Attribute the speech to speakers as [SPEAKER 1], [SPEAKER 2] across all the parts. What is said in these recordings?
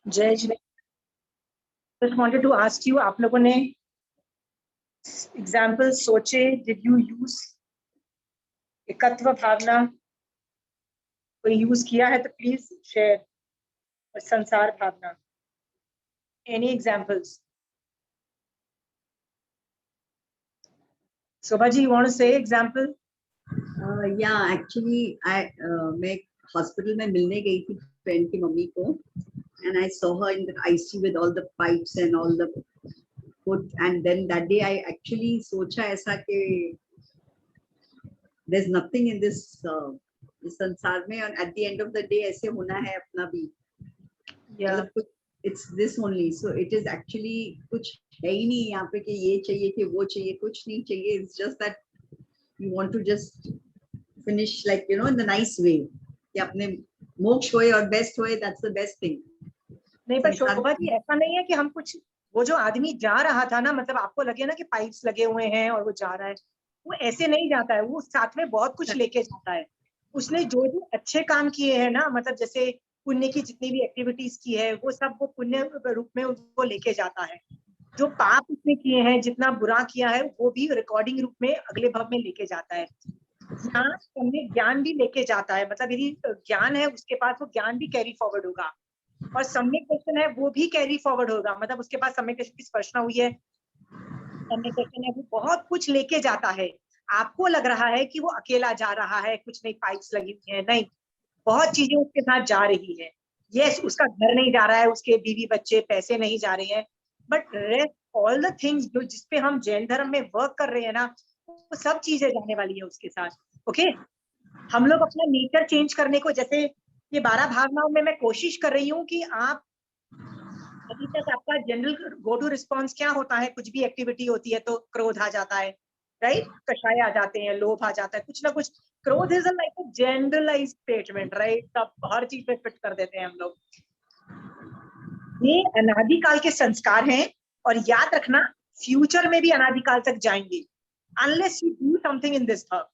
[SPEAKER 1] जय जय। Just wanted to ask you, आप लोगों ने एग्जाम्पल सोचे? डिड यू यूज एकत्व भावना? कोई यूज किया है तो प्लीज शेयर। और संसार भावना, any examples? Shobha ji, you want to say example?
[SPEAKER 2] या एक्चुअली मैं हॉस्पिटल में मिलने गई थी फ्रेंड की मम्मी को, and I saw her in the ICU with all the pipes and all the foot, and then that day I actually सोचा ऐसा कि there's nothing in this इस संसार में, and at the end of the day ऐसे होना है अपना भी, मतलब कुछ it's this only, so it is actually कुछ है ही नहीं यहाँ पे कि ये चाहिए कि वो चाहिए, कुछ नहीं चाहिए, it's just that you want to just finish like you know in the nice way कि अपने मोक्ष होए और बेस्ट होए, that's the best thing.
[SPEAKER 1] नहीं, पर शोभा जी ऐसा नहीं है कि हम कुछ, वो जो आदमी जा रहा था ना, मतलब आपको लगे ना कि पाइप्स लगे हुए हैं और वो जा रहा है, वो ऐसे नहीं जाता है, वो साथ में बहुत कुछ लेके जाता है। उसने जो जो अच्छे काम किए हैं ना, मतलब जैसे पुण्य की जितनी भी एक्टिविटीज की है, वो सब वो पुण्य रूप में उनको लेके जाता है। जो पाप उसने किए हैं, जितना बुरा किया है, वो भी रिकॉर्डिंग रूप में अगले भव में लेके जाता है। ज्ञान भी लेके जाता है, मतलब यदि ज्ञान है उसके पास, वो ज्ञान भी कैरी फॉरवर्ड होगा, और सम्यक दर्शन है वो भी कैरी फॉरवर्ड होगा। मतलब उसके पास सम्यक दर्शन की स्पर्शना हुई है, सम्यक दर्शन है, वो बहुत कुछ लेके जाता है। आपको लग रहा है कि वो अकेला जा रहा है, कुछ नहीं, पाइप्स लगी हुई है, नहीं, बहुत चीजें उसके साथ जा रही है। यस, उसका घर नहीं जा रहा है, उसके बीवी बच्चे पैसे नहीं जा रहे हैं, but rest all the things जो जिसपे हम जैन धर्म में वर्क कर रहे हैं ना, वो सब चीजें जाने वाली है उसके साथ। ओके, हम लोग अपना नेचर चेंज करने को, जैसे ये 12 भावनाओं में मैं कोशिश कर रही हूँ कि आप अभी तक आपका जनरल गो टू रिस्पॉन्स क्या होता है? कुछ भी एक्टिविटी होती है तो क्रोध आ जाता है, राइट? कषाय आ जाते हैं, लोभ आ जाता है, कुछ ना कुछ। क्रोध is like a generalise statement, right? सब हर चीज पे फिट कर देते हैं हम लोग। ये अनादिकाल के संस्कार हैं, और याद रखना फ्यूचर में भी अनादिकाल तक जाएंगे, unless you do something in this भव।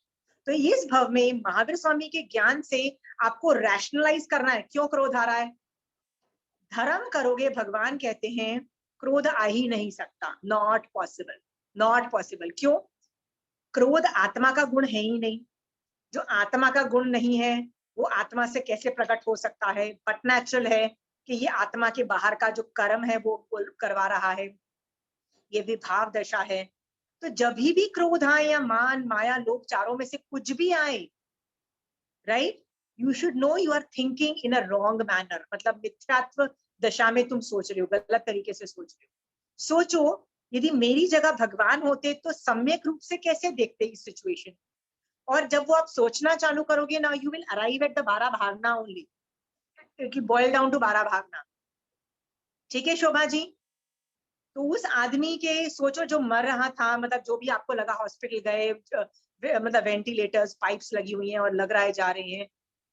[SPEAKER 1] तो इस भव में महावीर स्वामी के ज्ञान से आपको रैशनलाइज करना है, क्यों क्रोध आ रहा है। धर्म करोगे, भगवान कहते हैं क्रोध आ ही नहीं सकता, नॉट पॉसिबल, नॉट पॉसिबल। क्यों? क्रोध आत्मा का गुण है ही नहीं। जो आत्मा का गुण नहीं है, वो आत्मा से कैसे प्रकट हो सकता है? बट नेचुरल है कि ये आत्मा के बाहर का जो कर्म है वो करवा रहा है, ये विभाव दशा है। तो जब भी क्रोध आए या मान, माया, लोभ, चारों में से कुछ भी आए, right, you should know you are thinking in a wrong manner, मतलब मिथ्यात्व दशा में तुम सोच रहे हो, गलत तरीके से सोच रहे हो। सोचो, यदि मेरी जगह भगवान होते तो सम्यक रूप से कैसे देखते इस सिचुएशन। और जब वो आप सोचना चालू करोगे ना, you will arrive at the 12 भावना ओनली, कि बॉयल डाउन टू 12 भावना। ठीक है शोभा जी? तो उस आदमी के सोचो जो मर रहा था, मतलब जो भी आपको लगा, हॉस्पिटल गए, मतलब वेंटिलेटर्स, पाइप्स लगी हुई हैं और लग रहा है जा रहे हैं,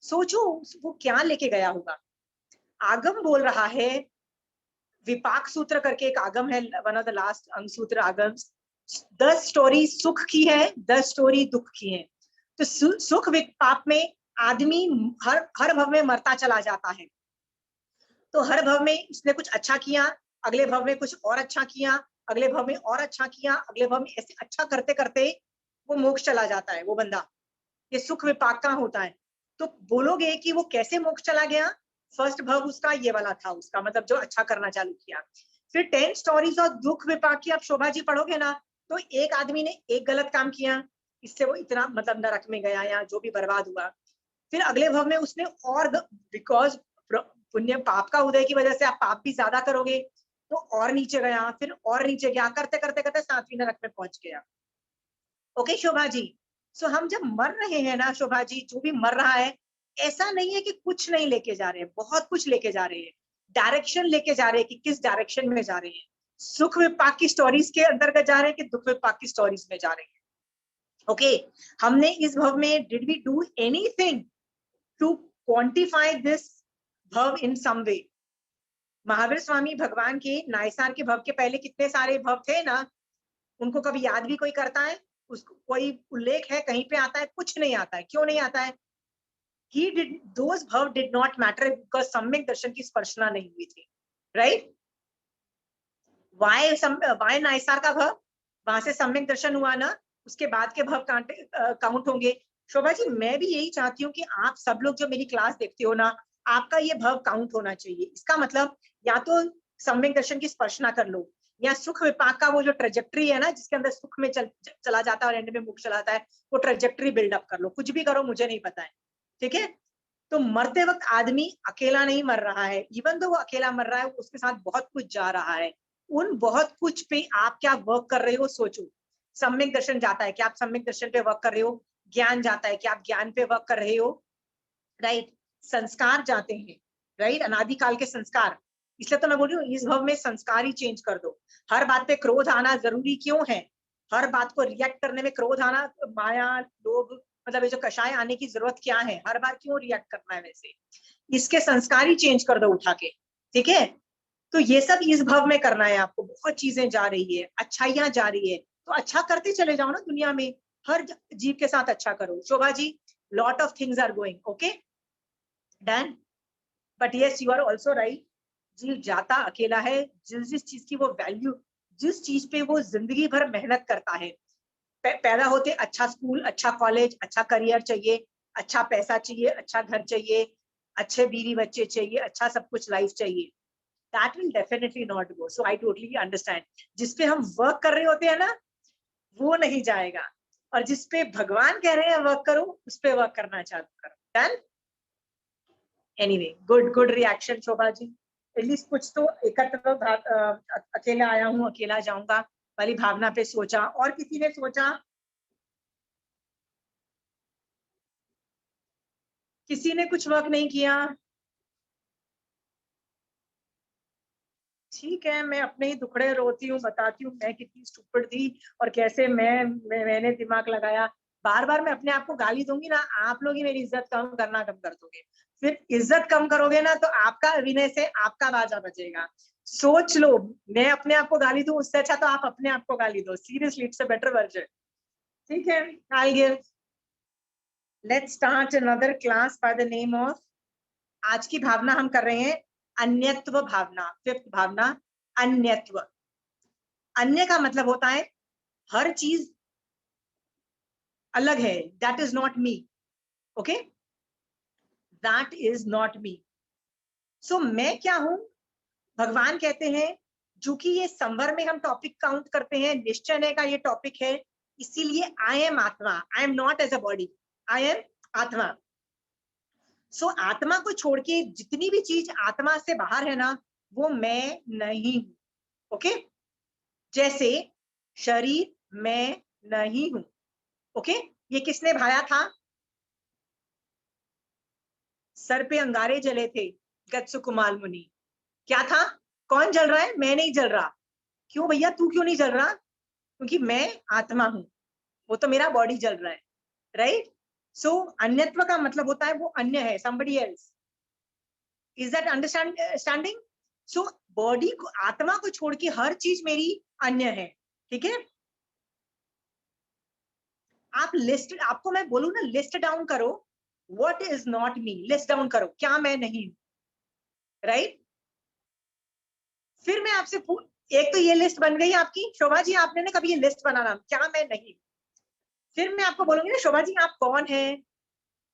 [SPEAKER 1] सोचो वो क्या लेके गया होगा। आगम बोल रहा है, विपाक सूत्र करके एक आगम है, वन ऑफ द लास्ट अंग सूत्र आगम, 10 स्टोरी सुख की है, 10 स्टोरी दुख की है। तो सुख विपाक में आदमी हर भव में मरता चला जाता है। तो हर भव में उसने कुछ अच्छा किया, अगले भव में कुछ और अच्छा किया, अगले भव में और अच्छा किया, अगले भव में, ऐसे अच्छा करते करते वो मोक्ष चला जाता है वो बंदा। ये सुख विपाक का होता है। तो बोलोगे कि वो कैसे मोक्ष चला गया? फर्स्ट भव उसका ये वाला था, उसका मतलब जो अच्छा करना चालू किया। फिर 10 स्टोरीज और दुख विपाक की आप शोभा जी पढ़ोगे ना, तो एक आदमी ने एक गलत काम किया, इससे वो इतना मतलब नरक में गया या जो भी बर्बाद हुआ। फिर अगले भव में उसने और, बिकॉज पुण्य पाप का उदय की वजह से आप पाप भी ज्यादा करोगे, तो और नीचे गया, फिर और नीचे गया, करते करते करते 7वीं नरक में पहुंच गया। ओके शोभा जी? सो हम जब मर रहे हैं ना शोभा जी, जो भी मर रहा है, ऐसा नहीं है कि कुछ नहीं लेके जा रहे हैं, बहुत कुछ लेके जा रहे हैं। डायरेक्शन लेके जा रहे हैं कि किस डायरेक्शन में जा रहे हैं। सुख विपाक की स्टोरीज के अंतर्गत जा रहे हैं कि दुख विपाक की स्टोरीज में जा रहे हैं। ओके, हमने इस भव में did we do anything to quantify this भव इन सम वे? महावीर स्वामी भगवान के नायसार के भव के पहले कितने सारे भव थे ना, उनको कभी याद भी कोई करता है? उसको कोई उल्लेख है कहीं पे आता है? कुछ नहीं आता है। क्यों नहीं आता है? He did, those bhav did not matter because सम्यक दर्शन की स्पर्शना नहीं हुई थी। राइट। वाय नायसार का भव, वहां से सम्यक दर्शन हुआ ना, उसके बाद के भव काउंट होंगे। शोभा जी मैं भी यही चाहती हूँ कि आप सब लोग जो मेरी क्लास देखते हो ना, आपका ये भव काउंट होना चाहिए। इसका मतलब या तो सम्यक दर्शन की स्पर्शना कर लो, या सुख विपाक का वो जो ट्रेजेक्ट्री है ना, जिसके अंदर सुख में चला जाता है और एंड में मोक्ष चला जाता है, वो ट्रेजेक्ट्री बिल्डअप कर लो। कुछ भी करो, मुझे नहीं पता है, ठीक है। तो मरते वक्त आदमी अकेला नहीं मर रहा है, इवन तो वो अकेला मर रहा है, उसके साथ बहुत कुछ जा रहा है। उन बहुत कुछ पे आप क्या वर्क कर रहे हो सोचो। सम्यक दर्शन जाता है कि आप सम्यक दर्शन पे वर्क कर रहे हो, ज्ञान जाता है कि आप ज्ञान पे वर्क कर रहे हो, राइट। संस्कार जाते हैं, राइट, अनादिकाल के संस्कार। इसलिए तो मैं बोल रही हूँ इस भव में संस्कार ही चेंज कर दो। हर बात पे क्रोध आना जरूरी क्यों है? हर बात को रिएक्ट करने में क्रोध आना, माया, लोभ, मतलब ये जो कषाय आने की जरूरत क्या है? हर बार क्यों रिएक्ट करना है वैसे? इसके संस्कार ही चेंज कर दो उठा के, ठीक है। तो ये सब इस भव में करना है आपको। बहुत चीजें जा रही है, अच्छाइयां जा रही है, तो अच्छा करते चले जाओ ना दुनिया में। हर जीव के साथ अच्छा करो। Shobha ji, lot of things are going okay, done, but yes you are also right. जीव जाता अकेला है। जिस जिस चीज की वो वैल्यू, जिस चीज पे वो जिंदगी भर मेहनत करता है, पैदा होते अच्छा स्कूल, अच्छा कॉलेज, अच्छा करियर चाहिए, अच्छा पैसा चाहिए, अच्छा घर चाहिए, अच्छे बीवी बच्चे चाहिए, अच्छा सब कुछ लाइफ चाहिए, that will definitely not go. So I totally understand. जिस पे हम वर्क कर रहे होते हैं ना, वो नहीं जाएगा, और जिस पे भगवान कह रहे हैं वर्क करो, उस पे वर्क करना चालू करो। Done. Anyway, good reaction Shobha ji. At least कुछ तो एकत्र अकेला आया हूँ अकेला जाऊंगा वाली भावना पे सोचा। और किसी ने सोचा? किसी ने कुछ वर्क नहीं किया? ठीक है, मैं अपने ही दुखड़े रोती हूँ, बताती हूँ मैं कितनी स्टूपिड थी और कैसे मैंने दिमाग लगाया। बार बार मैं अपने आप को गाली दूंगी ना, आप लोग ही मेरी इज्जत कम कर दोगे। फिर इज्जत कम करोगे ना, तो आपका अभिनय से आपका बाजा बजेगा। सोच लो, मैं अपने आप को गाली दूं उससे अच्छा तो आप अपने आप को गाली दो। Seriously, it's a better version. ठीक है, I give. Let's start another class by the name of, आज की भावना हम कर रहे हैं अन्यत्व भावना। फिफ्थ भावना, अन्यत्व। अन्य का मतलब होता है हर चीज अलग है, that is not me, okay, that is not me. So मैं क्या हूं? भगवान कहते हैं, जो कि ये संवर में हम टॉपिक काउंट करते हैं, निश्चय का ये टॉपिक है, इसीलिए आई एम आत्मा, I am not as a body, I am आत्मा। सो आत्मा को छोड़ के जितनी भी चीज आत्मा से बाहर है ना, वो मैं नहीं हूं, ओके। जैसे शरीर मैं नहीं हूं, ओके। ये किसने भाया था? सर पे अंगारे जले थे, गत्सु कुमाल मुनि। क्या था? कौन जल रहा है? मैं नहीं जल रहा। क्यों भैया, तू क्यों नहीं जल रहा? क्योंकि मैं आत्मा हूं, वो तो मेरा बॉडी जल रहा है, राइट। सो अन्यत्व का मतलब होता है वो अन्य है, somebody else. Is that understanding? So body को, आत्मा को छोड़ के हर चीज मेरी अन्य है, ठीक है। आप लिस्ट, आपको मैं बोलूं ना, लिस्ट डाउन करो, what is not me, list down करो, क्या मैं नहीं, राइट। फिर मैं आपसे एक तो ये लिस्ट बन गई आपकी। शोभा जी आपने ना कभी ये लिस्ट बनाना, क्या मैं नहीं। फिर मैं आपको बोलूंगी ना, शोभा जी आप कौन है,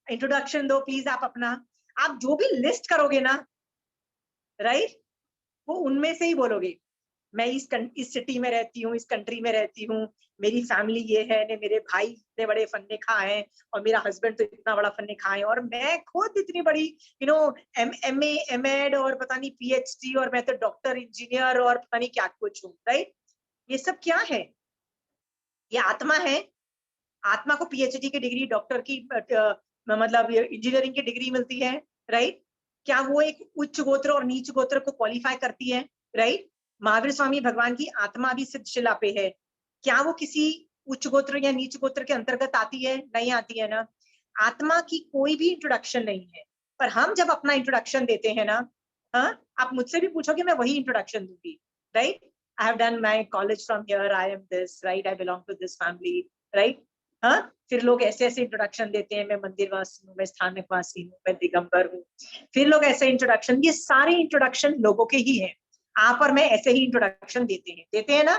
[SPEAKER 1] इंट्रोडक्शन दो प्लीज आप अपना। आप जो भी लिस्ट करोगे ना, राइट, वो उनमें से ही बोलोगे। मैं इस सिटी में रहती हूँ, इस कंट्री में रहती हूँ, मेरी फैमिली ये है ने, मेरे भाई इतने बड़े फन्ने खा है, और मेरा हस्बैंड तो इतना बड़ा फन्ने खा है, और मैं खुद इतनी बड़ी एमए एमएड और पता नहीं पीएचडी, और मैं तो डॉक्टर इंजीनियर और पता नहीं क्या कुछ हूँ, राइट। ये सब क्या है? ये आत्मा है। आत्मा को पीएचडी की डिग्री, डॉक्टर की मतलब इंजीनियरिंग की डिग्री मिलती है, राइट। क्या वो एक उच्च गोत्र और नीच गोत्र को क्वालिफाई करती है? राइट। महावीर स्वामी भगवान की आत्मा भी सिद्ध शिला पे है, क्या वो किसी उच्च गोत्र या नीच गोत्र के अंतर्गत आती है? नहीं आती है ना। आत्मा की कोई भी इंट्रोडक्शन नहीं है, पर हम जब अपना इंट्रोडक्शन देते हैं ना, हाँ, आप मुझसे भी पूछोगे मैं वही इंट्रोडक्शन दूंगी, right. I have done my college from here, I am this, right, I belong to this family, right. हाँ, फिर लोग ऐसे ऐसे इंट्रोडक्शन देते हैं, मैं मंदिरवासी हूँ, मैं स्थानकवासी हूँ, मैं दिगंबर हूँ। फिर लोग ऐसे इंट्रोडक्शन, ये सारे इंट्रोडक्शन लोगों के ही हैं, आप और मैं ऐसे ही इंट्रोडक्शन देते हैं ना।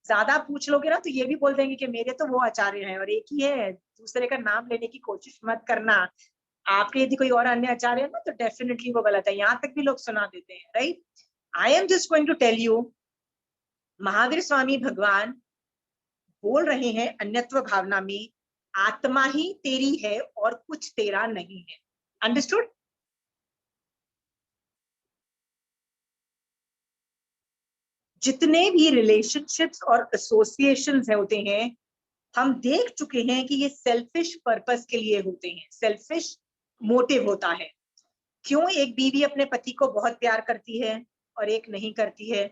[SPEAKER 1] ज्यादा पूछ लोगे ना तो ये भी बोल देंगे कि मेरे तो वो आचार्य हैं, और एक ही है, दूसरे का नाम लेने की कोशिश मत करना। आपके यदि कोई और अन्य आचार्य है ना तो डेफिनेटली वो गलत है, यहाँ तक भी लोग सुना देते हैं, right. I am just going to tell you, Mahavir Swami भगवान बोल रहे हैं अन्यत्व भावना में, आत्मा ही तेरी है और कुछ तेरा नहीं है। अंडरस्टूड? जितने भी रिलेशनशिप्स और एसोसिएशंस होते हैं, हम देख चुके हैं कि ये सेल्फिश पर्पस के लिए होते हैं, सेल्फिश मोटिव होता है। क्यों एक बीवी अपने पति को बहुत प्यार करती है और एक नहीं करती है?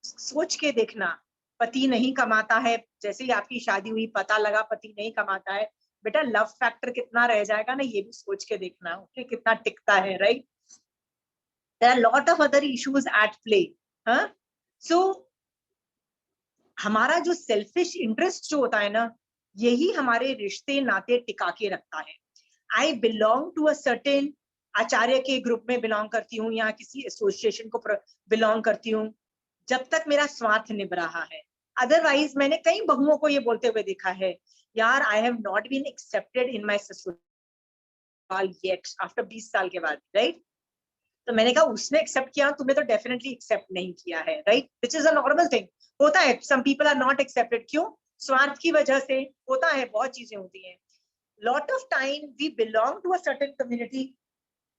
[SPEAKER 1] सोच के देखना। पति नहीं कमाता है, जैसे ही आपकी शादी हुई पता लगा पति नहीं कमाता है, बेटा लव फैक्टर कितना रह जाएगा ना, ये भी सोच के देखना, ओके, कितना टिकता है, right. There are lot of other issues at play. हाँ, सो हमारा जो सेल्फिश इंटरेस्ट जो होता है ना, यही हमारे रिश्ते नाते टिका के रखता है। I belong to a certain आचार्य के ग्रुप में बिलोंग करती हूँ या किसी एसोसिएशन को बिलोंग करती हूँ, जब तक मेरा स्वार्थ निभ रहा है। अदरवाइज मैंने कई बहुओं को ये बोलते हुए देखा है, यार I have not been accepted in my ससुराल येट, आफ्टर 20 साल के बाद, राइट। तो मैंने कहा उसने एक्सेप्ट किया, तुमने तो डेफिनेटली एक्सेप्ट नहीं किया है, right, which is a normal thing. होता है, some people are not accepted, क्यों? स्वार्थ की वजह से होता है, बहुत चीजें होती हैं। Lot of time we belong to a certain community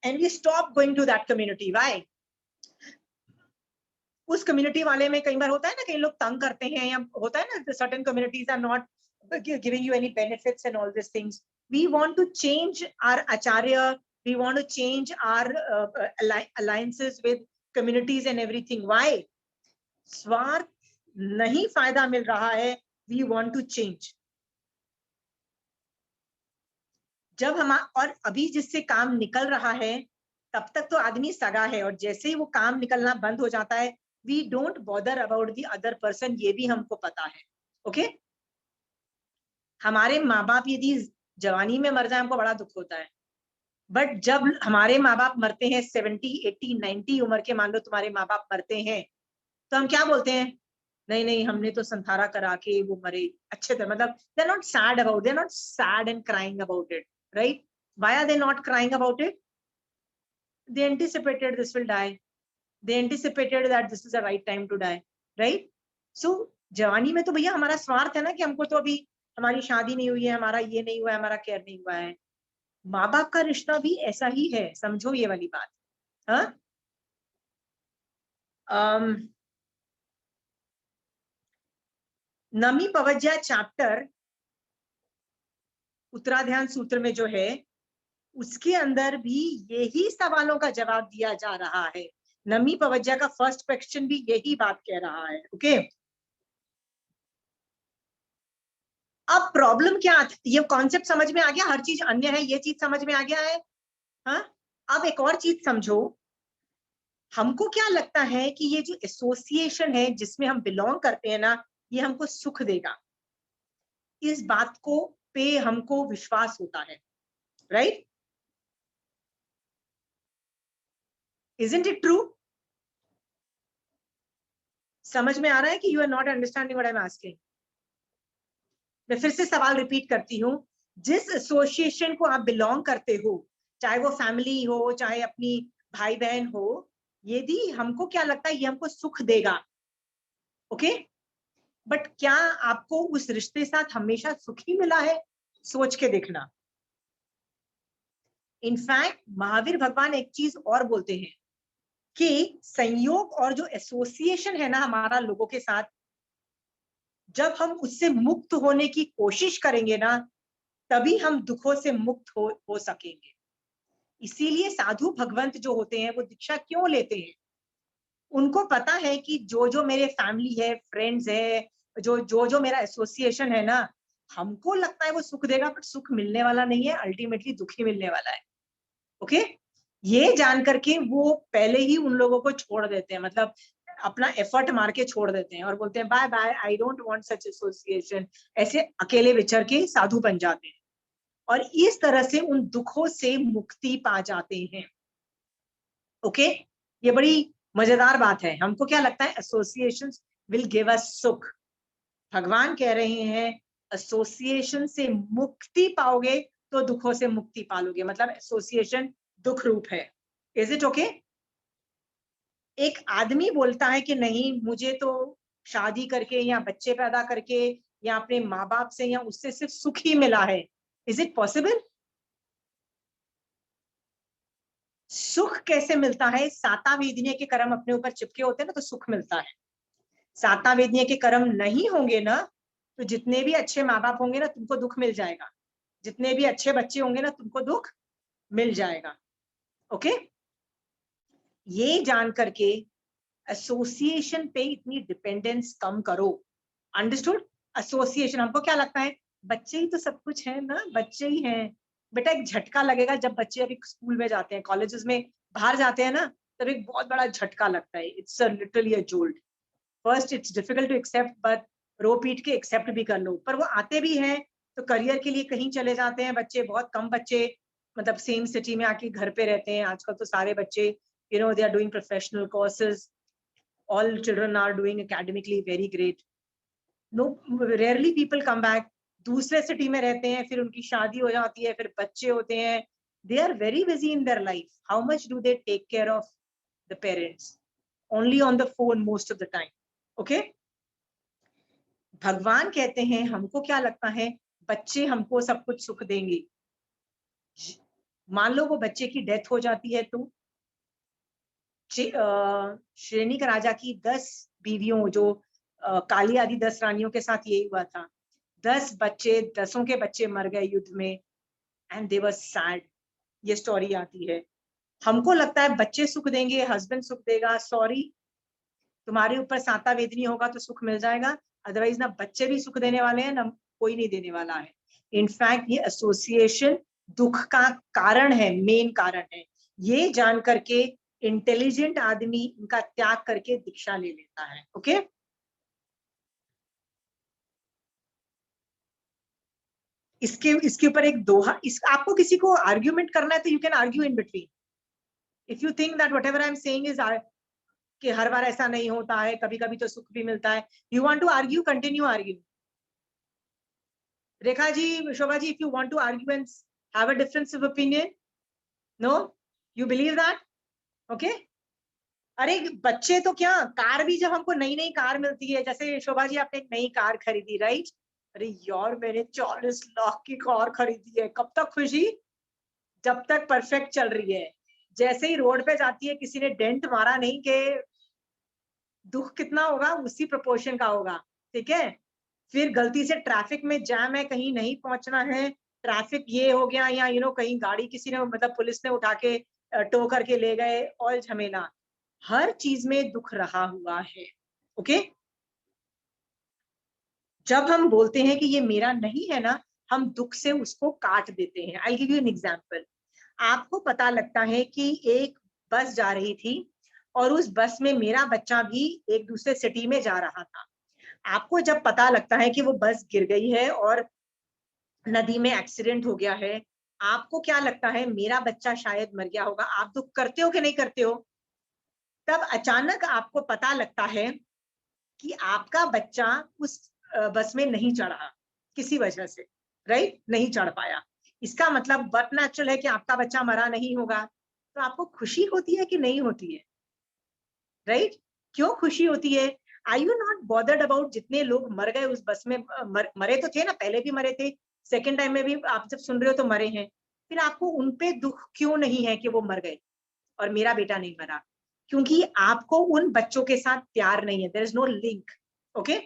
[SPEAKER 1] and we stop going to that community. Why? उस कम्युनिटी वाले में कई बार होता है ना, कई लोग तंग करते हैं, या होता है ना, certain communities are not giving you any benefits and all this things. We want to change our acharya, we want to change our alliances with communities and everything. Why? स्वार्थ नहीं फायदा मिल रहा है, we want to change. जब हम, और अभी जिससे काम निकल रहा है तब तक तो आदमी सगा है, और जैसे ही वो काम निकलना बंद हो जाता है, we don't bother about the other person, ये भी हमको पता है, ओके। हमारे माँ बाप यदि जवानी में मर जाए हमको बड़ा दुख होता है, बट जब हमारे माँ बाप मरते हैं 70, 80, 90 उम्र के, मान लो तुम्हारे माँ बाप मरते हैं, तो हम क्या बोलते हैं? नहीं नहीं, हमने तो संथारा करा के वो मरे अच्छे थे, मतलब they are not sad about, they are not sad and crying about it, right. Why are they not crying about it? they anticipated this will die, they anticipated that this is the right time to die, right? So जवानी में तो भैया हमारा स्वार्थ है ना, कि हमको तो अभी हमारी शादी नहीं हुई है, हमारा ये नहीं हुआ है, हमारा केयर नहीं हुआ है। माँ बाप का रिश्ता भी ऐसा ही है, समझो ये वाली बात। हाँ, नमी पवज्या चैप्टर उत्तराध्यान सूत्र में जो है, उसके अंदर भी यही सवालों का जवाब दिया जा रहा है। नमी पवज्या का फर्स्ट क्वेश्चन भी यही बात कह रहा है, ओके। अब प्रॉब्लम क्या, ये कॉन्सेप्ट समझ में आ गया, हर चीज अन्य है, ये चीज समझ में आ गया है। हाँ, अब एक और चीज समझो, हमको क्या लगता है कि ये जो एसोसिएशन है जिसमें हम बिलोंग करते हैं ना, ये हमको सुख देगा, इस बात को पे हमको विश्वास होता है, राइट? Isn't it true? समझ में आ रहा है कि you are not understanding what I am asking? मैं फिर से सवाल रिपीट करती हूँ, जिस एसोसिएशन को आप बिलोंग करते हो, चाहे वो फैमिली हो, चाहे अपनी भाई बहन हो, यदि हमको क्या लगता है ये हमको सुख देगा, ओके, बट क्या आपको उस रिश्ते साथ हमेशा सुख ही मिला है? सोच के देखना। इनफैक्ट महावीर भगवान एक चीज और बोलते हैं कि संयोग और जो एसोसिएशन है ना हमारा लोगों के साथ, जब हम उससे मुक्त होने की कोशिश करेंगे ना, तभी हम दुखों से मुक्त हो सकेंगे। इसीलिए साधु भगवंत जो होते हैं वो दीक्षा क्यों लेते हैं? उनको पता है कि जो जो मेरे फैमिली है, फ्रेंड्स है, जो मेरा एसोसिएशन है ना, हमको लगता है वो सुख देगा, बट सुख मिलने वाला नहीं है, अल्टीमेटली दुख ही मिलने वाला है, ओके। ये जान करके वो पहले ही उन लोगों को छोड़ देते हैं, मतलब अपना एफर्ट मार के छोड़ देते हैं और बोलते हैं bye bye, I don't want such association, ऐसे अकेले विचर के साधु बन जाते हैं और इस तरह से उन दुखों से मुक्ति पा जाते हैं, ओके। ये बड़ी मजेदार बात है, हमको क्या लगता है एसोसिएशंस विल गिव अस सुख। भगवान कह रहे हैं एसोसिएशन से मुक्ति पाओगे तो दुखों से मुक्ति पालोगे, मतलब एसोसिएशन दुख रूप है। Is it okay? एक आदमी बोलता है कि नहीं, मुझे तो शादी करके या बच्चे पैदा करके या अपने माँ बाप से या उससे सिर्फ सुख ही मिला है। Is it possible? सुख कैसे मिलता है? साता वेदनीय के कर्म अपने ऊपर चिपके होते हैं ना, तो सुख मिलता है। साता वेदनीय के कर्म नहीं होंगे ना, तो जितने भी अच्छे माँ बाप होंगे ना, तुमको दुख मिल जाएगा। जितने भी अच्छे बच्चे होंगे ना, तुमको दुख मिल जाएगा। ओके? ये जान करके एसोसिएशन पे इतनी डिपेंडेंस कम करो। अंडरस्टूड? एसोसिएशन, हमको क्या लगता है बच्चे ही तो सब कुछ है ना, बच्चे ही हैं। बेटा एक झटका लगेगा जब बच्चे अभी स्कूल में जाते हैं, कॉलेजेस में बाहर जाते हैं ना, तब एक बहुत बड़ा झटका लगता है। It's literally a jolt. First it's difficult to accept, but रो पीट के एक्सेप्ट भी कर लो। पर वो आते भी हैं तो करियर के लिए कहीं चले जाते हैं बच्चे। बहुत कम बच्चे मतलब सेम सिटी में आके घर पे रहते हैं। आजकल तो सारे बच्चे they are doing professional courses. all children are doing academically very great. No, rarely people come back. दूसरे सिटी में रहते हैं, फिर उनकी शादी हो जाती है, फिर बच्चे होते हैं। They are very busy in their life. How much do they take care of the parents? Only on the phone most of the time. Okay? भगवान कहते हैं हमको क्या लगता है बच्चे हमको सब कुछ सुख देंगे। मान लो वो बच्चे की डेथ हो जाती है तो श्रेणी का राजा की 10 बीवियों, जो काली आदि 10 रानियों के साथ यही हुआ था। 10 बच्चे, 10 के बच्चे मर गए युद्ध में, एंड दे वर सैड। ये स्टोरी आती है। हमको लगता है बच्चे सुख देंगे, हस्बैंड सुख देगा। सॉरी, तुम्हारे ऊपर साता वेदनी होगा तो सुख मिल जाएगा, अदरवाइज ना बच्चे भी सुख देने वाले हैं ना कोई नहीं देने वाला है। इनफैक्ट ये एसोसिएशन दुख का कारण है, मेन कारण है। ये जान करके इंटेलिजेंट आदमी इनका त्याग करके दीक्षा ले लेता है। ओके? इसके ऊपर एक दोहा, आपको किसी को आर्ग्यूमेंट करना है तो you can argue in between. If you think that whatever I am saying is कि हर बार ऐसा नहीं होता है, कभी कभी तो सुख भी मिलता है, you want to argue, continue argue. Rekha ji, Shobha ji, if you want to argue and have a difference of opinion, no, you believe that? Okay? अरे बच्चे तो क्या, कार भी जब हमको नई नई कार मिलती है, जैसे शोभा जी आपने एक नई कार खरीदी, राइट? अरे यार मैंने 40 लाख की कार खरीदी है। कब तक खुशी? जब तक परफेक्ट चल रही है। जैसे ही रोड पे जाती है, किसी ने डेंट मारा नहीं के दुख कितना होगा, उसी प्रोपोर्शन का होगा। ठीक है? फिर गलती से ट्रैफिक में जैम है, कहीं नहीं पहुंचना है, ट्रैफिक ये हो गया, या कहीं गाड़ी किसी ने मतलब पुलिस ने उठा के टो करके ले गए, और झमेला। हर चीज में दुख रहा हुआ है। ओके? जब हम बोलते हैं कि ये मेरा नहीं है ना, हम दुख से उसको काट देते हैं। I give you an example. आपको पता लगता है कि एक बस जा रही थी और उस बस में मेरा बच्चा भी एक दूसरे सिटी में जा रहा था। आपको जब पता लगता है कि वो बस गिर गई है और नदी में एक्सीडेंट हो गया है, आपको क्या लगता है मेरा बच्चा शायद मर गया होगा, आप दुख करते हो कि नहीं करते हो? तब अचानक आपको पता लगता है कि आपका बच्चा उस बस में नहीं चढ़ा किसी वजह से, राइट? नहीं चढ़ पाया। इसका मतलब बट नेचुरल है कि आपका बच्चा मरा नहीं होगा। तो आपको खुशी होती है कि नहीं होती है? राइट? क्यों खुशी होती है? आई यू नॉट बॉदर्ड अबाउट जितने लोग मर गए उस बस में? मरे तो थे ना, पहले भी मरे थे, सेकेंड टाइम में भी आप जब सुन रहे हो तो मरे हैं। फिर आपको उनपे दुख क्यों नहीं है कि वो मर गए और मेरा बेटा नहीं मरा? क्योंकि आपको उन बच्चों के साथ प्यार नहीं है। There is no link. Okay?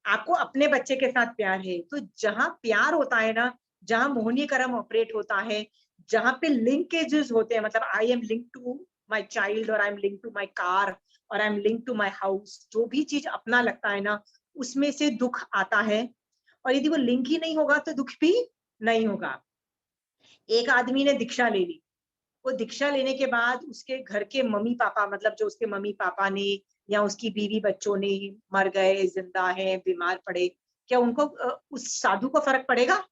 [SPEAKER 1] आपको अपने बच्चे के साथ प्यार है। तो जहां प्यार होता है ना, जहां मोहनी कर्म ऑपरेट होता है, जहां पे लिंकेजेस होते हैं, मतलब I am link to my child, और I am link to my car, और I am link to my house, जो भी चीज अपना लगता है ना, उसमें से दुख आता है। और यदि वो लिंक ही नहीं होगा तो दुख भी नहीं होगा। एक आदमी ने दीक्षा ले ली, वो दीक्षा लेने के बाद उसके घर के मम्मी पापा, मतलब जो उसके मम्मी पापा ने या उसकी बीवी बच्चों ने मर गए, जिंदा है, बीमार पड़े, क्या उनको उस साधु को फर्क पड़ेगा?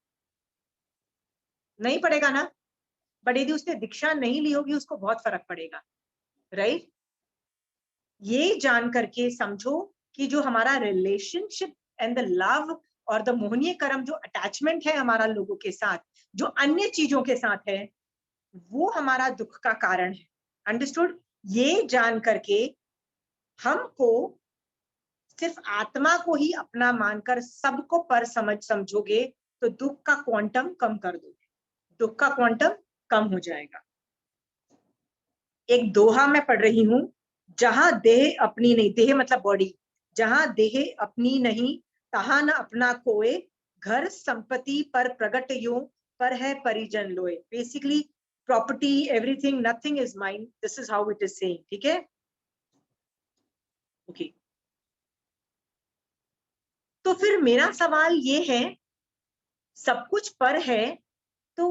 [SPEAKER 1] नहीं पड़ेगा ना। बट यदि उसने दीक्षा नहीं ली होगी, उसको बहुत फर्क पड़ेगा, राइट? ये जान करके समझो कि जो हमारा रिलेशनशिप एंड द लव और द मोहनीय कर्म, जो अटैचमेंट है हमारा लोगों के साथ, जो अन्य चीजों के साथ है, वो हमारा दुख का कारण है। अंडरस्टूड? ये जान करके हमको सिर्फ आत्मा को ही अपना मानकर सबको पर समझोगे तो दुख का क्वांटम कम कर दोगे, दुख का क्वांटम कम हो जाएगा। एक दोहा मैं पढ़ रही हूं, जहां देह अपनी नहीं, देह मतलब बॉडी, जहां देह अपनी नहीं तहां न अपना कोय, घर संपत्ति पर प्रगट यूं पर है परिजन लोए। Basically property, everything, nothing is mine, this is how it is saying. ठीक है, ओके। तो फिर मेरा सवाल ये है, सब कुछ पर है तो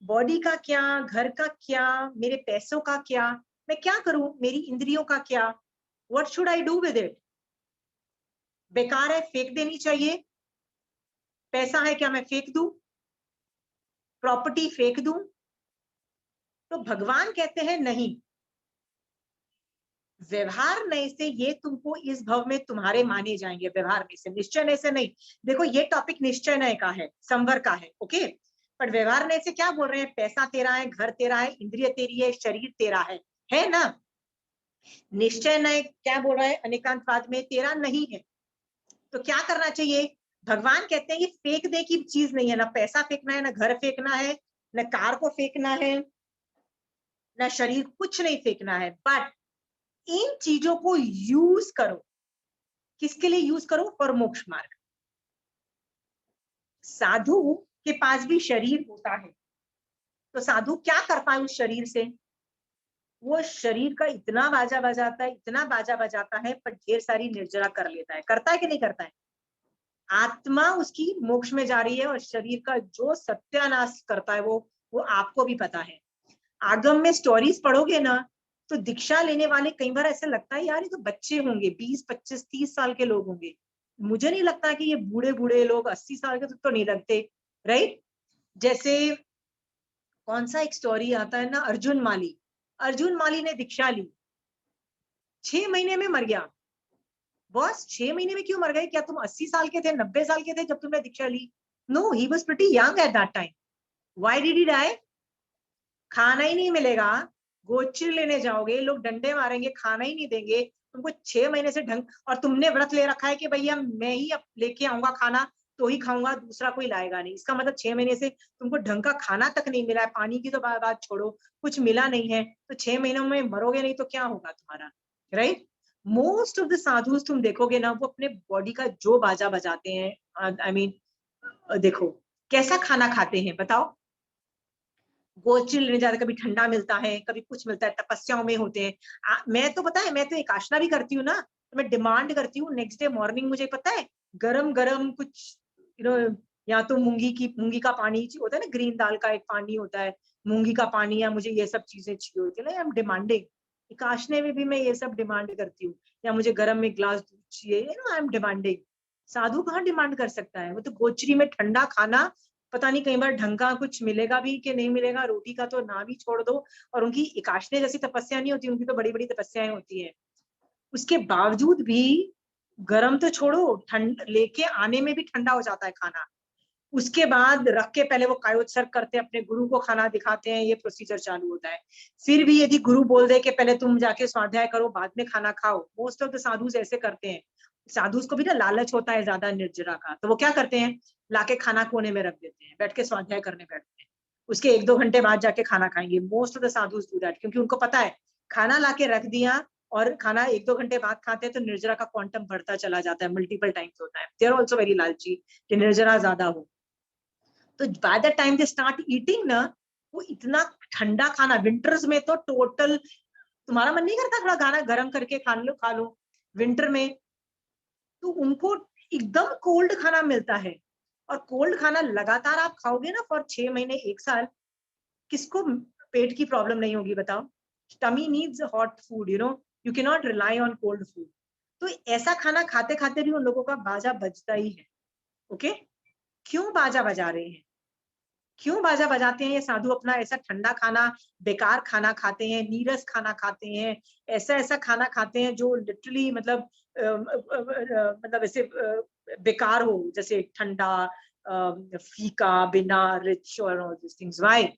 [SPEAKER 1] बॉडी का क्या, घर का क्या, मेरे पैसों का क्या, मैं क्या करूं, मेरी इंद्रियों का क्या, what should I do with it? बेकार है, फेंक देनी चाहिए? पैसा है, क्या मैं फेंक दूं? प्रॉपर्टी फेंक दूं? तो भगवान कहते हैं नहीं, व्यवहार नए से ये तुमको इस भव में तुम्हारे माने जाएंगे, व्यवहार नए से, निश्चय नए से नहीं। देखो ये टॉपिक निश्चय नए का है, संवर का है, ओके। पर व्यवहार नए से क्या बोल रहे हैं? पैसा तेरा है, घर तेरा है, इंद्रिय तेरी है, शरीर तेरा है ना? निश्चय नए क्या बोल रहा है? अनेकांतवाद में तेरा नहीं है। तो क्या करना चाहिए? भगवान कहते हैं ये फेंक दे की चीज नहीं है, ना पैसा फेंकना है, ना घर फेंकना है, न कार को फेंकना है, ना शरीर, कुछ नहीं फेंकना है, बट इन चीजों को यूज करो। किसके लिए यूज करो? फॉर मोक्ष मार्ग। साधु के पास भी शरीर होता है, तो साधु क्या करता है उस शरीर से? वो शरीर का इतना बाजा बजाता है, इतना बाजा बजाता है, पर ढेर सारी निर्जरा कर लेता है। करता है कि नहीं करता है? आत्मा उसकी मोक्ष में जा रही है और शरीर का जो सत्यानाश करता है वो आपको भी पता है। आगम में स्टोरीज पढ़ोगे ना, तो दीक्षा लेने वाले कई बार ऐसा लगता है यार ये तो बच्चे होंगे, 20, 25, 30 साल के लोग होंगे। मुझे नहीं लगता कि ये बूढ़े बूढ़े लोग 80 साल के तो नहीं लगते, राइट? जैसे कौन सा एक स्टोरी आता है ना, अर्जुन माली। अर्जुन माली ने दीक्षा ली, 6 महीने में मर गया। बॉस 6 महीने में क्यों मर गए? क्या तुम 80 साल के थे, 90 साल के थे जब तुमने दीक्षा ली? No, he was pretty young at that time. Why did he die? खाना ही नहीं मिलेगा, गोचिर लेने जाओगे, लोग डंडे मारेंगे, खाना ही नहीं देंगे तुमको 6 महीने से ढंग। और तुमने व्रत ले रखा है कि भैया मैं ही अब लेके आऊंगा खाना, तो ही खाऊंगा, दूसरा कोई लाएगा नहीं। इसका मतलब 6 महीने से तुमको ढंग का खाना तक नहीं मिला है, पानी की तो बात छोड़ो, कुछ मिला नहीं है, तो 6 महीनों में मरोगे नहीं तो क्या होगा तुम्हारा, right? Most of the sadhus तुम देखोगे ना, वो अपने बॉडी का जो बाजा बजाते हैं, आई मीन देखो कैसा खाना खाते हैं बताओ। गोचिल लेने जाते, कभी ठंडा मिलता है, कभी कुछ मिलता है, तपस्याओं में होते हैं। मैं तो पता है, मैं तो एक आसना भी करती हूँ ना, तो मैं डिमांड करती हूँ नेक्स्ट डे मॉर्निंग, मुझे पता है गरम गरम कुछ, या तो मूंगी का पानी होता है ना, ग्रीन दाल का एक पानी होता है, मूंगी का पानी, या मुझे ये सब चीजें चाहिए होती है ना, आई एम डिमांडिंग। एक आसने में भी मैं ये सब डिमांड करती हूँ, या मुझे गरम में ग्लास दूध चाहिए, आई एम डिमांडिंग। साधु कहाँ डिमांड कर सकता है? वो तो गोचरी में ठंडा खाना, पता नहीं कई बार ढंग का कुछ मिलेगा भी कि नहीं मिलेगा, रोटी का तो ना भी छोड़ दो। और उनकी एकाशने जैसी तपस्या नहीं होती, उनकी तो बड़ी बड़ी तपस्याएं होती है। उसके बावजूद भी गर्म तो छोड़ो, ठंड लेके आने में भी ठंडा हो जाता है खाना। उसके बाद रख के पहले वो कायोत्सर्ग करते हैं, अपने गुरु को खाना दिखाते हैं, ये प्रोसीजर चालू होता है। फिर भी यदि गुरु बोल दे कि पहले तुम जाके स्वाध्याय करो, बाद में खाना खाओ, मोस्ट ऑफ द साधु ऐसे करते हैं। साधु को भी ना लालच होता है ज्यादा निर्जरा का, तो वो क्या करते हैं, लाके खाना कोने में रख देते हैं, बैठ के स्वाध्याय करने बैठते हैं, उसके 1-2 घंटे बाद जाके खाना खाएंगे। Most of the Sadhu do that, क्योंकि उनको पता है खाना लाके रख दिया और खाना 1-2 घंटे बाद खाते हैं तो निर्जरा का क्वांटम बढ़ता चला जाता है, मल्टीपल टाइम्स होता है। दे आर ऑल्सो वेरी लालची कि निर्जरा ज्यादा हो। तो by the time they start eating ना, वो इतना ठंडा खाना, विंटर्स में तो टोटल, तुम्हारा मन नहीं करता थोड़ा खाना गर्म करके खा लो विंटर में? तो उनको एकदम कोल्ड खाना मिलता है। और कोल्ड खाना लगातार आप खाओगे ना फॉर 6 महीने, 1 साल, किसको पेट की प्रॉब्लम नहीं होगी बताओ? Tummy needs hot food, you can not rely on cold food. तो ऐसा खाना खाते खाते भी उन लोगों का बाजा बजता ही है। ओके, क्यों बाजा बजा रहे हैं? क्यों बाजा बजाते हैं ये साधु? अपना ऐसा ठंडा खाना, बेकार खाना खाते हैं, नीरस खाना खाते हैं, ऐसा ऐसा खाना खाते हैं जो लिटरली मतलब मतलब ऐसे बेकार हो, जैसे ठंडा, फीका, बिना रिच और ऑल दिस थिंग्स। व्हाई?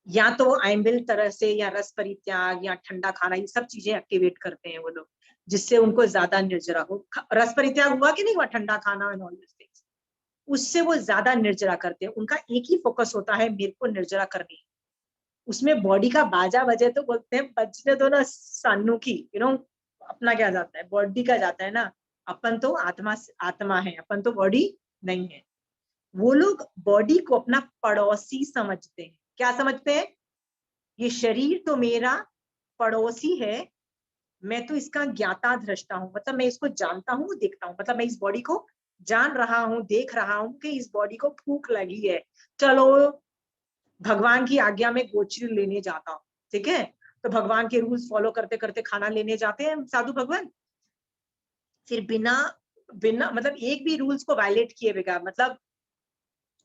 [SPEAKER 1] या तो आइंबिल तरह से, या रस परित्याग, या ठंडा खाना, ये सब चीजें एक्टिवेट करते हैं वो लोग, जिससे उनको ज्यादा निर्जरा हो। रस परित्याग हुआ कि नहीं हुआ? ठंडा खाना एंड ऑल दिस थिंग्स, उससे वो ज्यादा निर्जरा करते हैं। उनका एक ही फोकस होता है, मेरे को निर्जरा करनी है। उसमें बॉडी का बाजा बजे तो बोलते हैं बजने दो ना सानू की, अपना क्या जाता है, बॉडी का जाता है ना। अपन तो आत्मा, आत्मा है, अपन तो बॉडी नहीं है। वो लोग बॉडी को अपना पड़ोसी समझते हैं। क्या समझते हैं? ये शरीर तो मेरा पड़ोसी है, मैं तो इसका ज्ञाता दृष्टा हूँ, मतलब मैं इसको जानता हूँ, देखता हूँ, मतलब मैं इस बॉडी को जान रहा हूँ, देख रहा हूँ कि इस बॉडी को भूख लगी है, चलो भगवान की आज्ञा में गोचरी लेने जाता हूँ। ठीक है, तो भगवान के रूल्स फॉलो करते करते खाना लेने जाते हैं साधु भगवान। फिर बिना बिना मतलब एक भी रूल्स को वायलेट किए बगैर, मतलब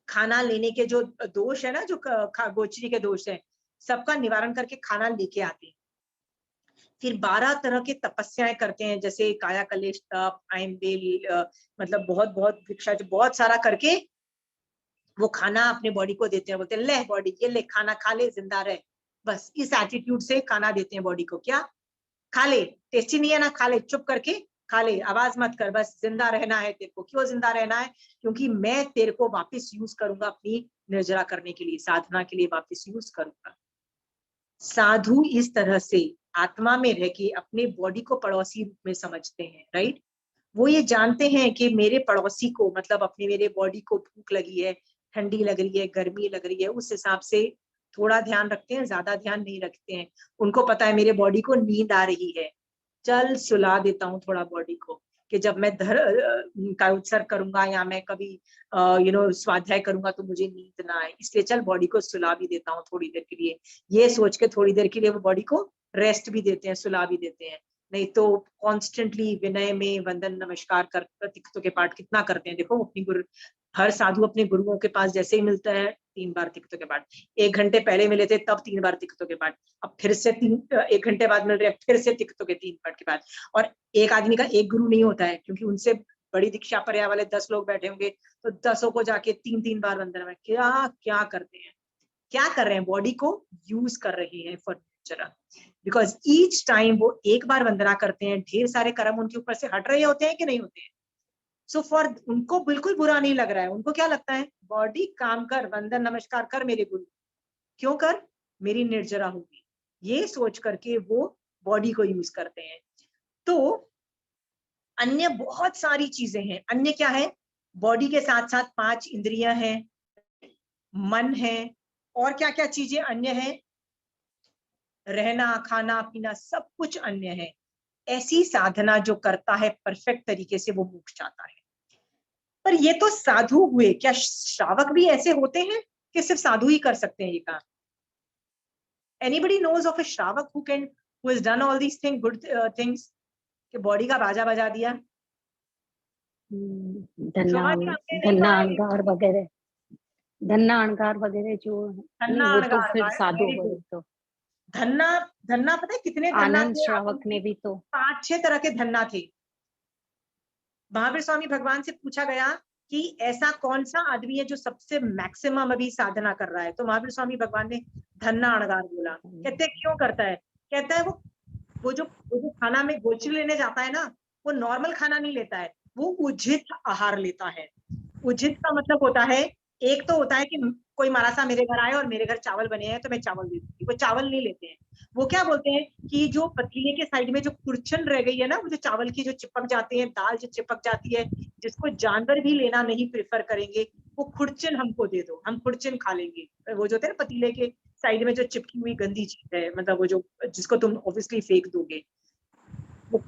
[SPEAKER 1] खाना लेने के जो दोष है ना, जो गोचरी के दोष है, सबका निवारण करके खाना लेके आते हैं। फिर 12 तरह के तपस्याएं करते हैं, जैसे काया कलेश तप, आइम्बिल, मतलब बहुत बहुत भिक्षा, बहुत सारा करके वो खाना अपने बॉडी को देते हैं। बोलते हैं ले बॉडी, ये ले खाना खा ले, जिंदा रहे। बस इस एटीट्यूड से खाना देते हैं बॉडी को। क्या? खा ले, टेस्टी नहीं है ना, खा ले, चुप करके खा ले, आवाज मत कर, बस जिंदा रहना है तेरे को। क्यों जिंदा रहना है? क्योंकि मैं तेरे को वापस यूज करूंगा अपनी निर्जरा करने के लिए, साधना के लिए वापस यूज करूंगा। साधु इस तरह से आत्मा में रह के अपने बॉडी को पड़ोसी रूप में समझते हैं, राइट। वो ये जानते हैं कि मेरे पड़ोसी को, मतलब अपने मेरे बॉडी को भूख लगी है, ठंडी लग रही है, गर्मी लग रही है, उस हिसाब से थोड़ा ध्यान रखते हैं, ज्यादा ध्यान नहीं रखते हैं। उनको पता है मेरे बॉडी को नींद आ रही है, चल सुला देता हूँ थोड़ा बॉडी को, कि जब मैं का उत्सर्ग करूंगा या मैं कभी स्वाध्याय करूंगा तो मुझे नींद ना आए, इसलिए चल बॉडी को सुला भी देता हूँ थोड़ी देर के लिए। ये सोच के थोड़ी देर के लिए वो बॉडी को रेस्ट भी देते हैं, सुला भी देते हैं। नहीं तो कॉन्स्टेंटली विनय में वंदन नमस्कार कर तिक्तों के पाठ कितना करते हैं। देखो अपनी गुरु, हर साधु अपने गुरुओं के पास जैसे ही मिलता है 3 बार तिक्तों के पाठ। 1 घंटे पहले मिले थे तब 3 बार तिक्तों के पाठ, अब फिर से 1 घंटे बाद मिल रहे हैं, फिर से तिक्तों के 3 पाठ के बाद। और एक आदमी का एक गुरु नहीं होता है, क्योंकि उनसे बड़ी दीक्षा पर्याय वाले 10 लोग बैठे होंगे, तो 10 को जाके 3-3 बार वंदना में क्या क्या करते हैं, क्या कर रहे हैं, बॉडी को यूज कर रहे हैं for future. Because each time वो एक बार वंदना करते हैं, ढेर सारे कर्म उनके ऊपर से हट रहे होते हैं कि नहीं होते हैं। सो फॉर उनको बिल्कुल बुरा नहीं लग रहा है। उनको क्या लगता है, बॉडी काम कर, वंदन नमस्कार कर मेरे गुरु। क्यों कर? मेरी निर्जरा होगी, ये सोच करके वो बॉडी को यूज करते हैं। तो अन्य बहुत सारी चीजें हैं। अन्य क्या है? बॉडी के साथ साथ 5 इंद्रियां हैं, मन है, और क्या क्या चीजें अन्य है? रहना, खाना पीना, सब कुछ अन्य है। ऐसी साधना जो करता है परफेक्ट तरीके से, वो मोक्ष चाहता है। पर ये तो साधु हुए, क्या श्रावक भी ऐसे होते हैं कि सिर्फ साधु ही कर सकते हैं ये काम? Anybody knows of a श्रावक who has done all these things, good things, कि बॉडी का बाजा बजा दिया?
[SPEAKER 3] धन्ना धन्ना अणगार वगैरह, धन्ना अणगार वगैरह जो नहीं, वो तो फिर साधु हुए। तो
[SPEAKER 1] धन्ना, धन्ना पता है कितने धन्ना
[SPEAKER 3] आनंद
[SPEAKER 1] थे?
[SPEAKER 3] श्रावक ने भी तो
[SPEAKER 1] 5-6 तरह के धन्ना थे। महावीर स्वामी भगवान से पूछा गया कि ऐसा कौन सा आदमी है जो सबसे मैक्सिमम अभी साधना कर रहा है, तो महावीर स्वामी भगवान ने धन्ना अणगार बोला। कहते क्यों करता है? कहता है वो जो खाना में गोचरी लेने जाता है ना, वो नॉर्मल खाना नहीं लेता है, वो उचित आहार लेता है। उचित का मतलब होता है, एक तो होता है कि कोई मारा सा मेरे घर आए और मेरे घर चावल बने हैं तो मैं चावल दे दूंगी, वो चावल नहीं लेते हैं। वो क्या बोलते हैं कि जो पतीले के साइड में जो कुर्चन रह गई है ना, वो जो चावल की जो चिपक जाती है, दाल जो चिपक जाती है, जिसको जानवर भी लेना नहीं प्रेफर करेंगे, वो खुरचन हमको दे दो, हम खुरचन खा लेंगे। वो जो होते हैं ना पतीले के साइड में जो चिपकी हुई गंदी चीज है, मतलब वो जो जिसको तुम ऑब्वियसली फेंक दोगे, वो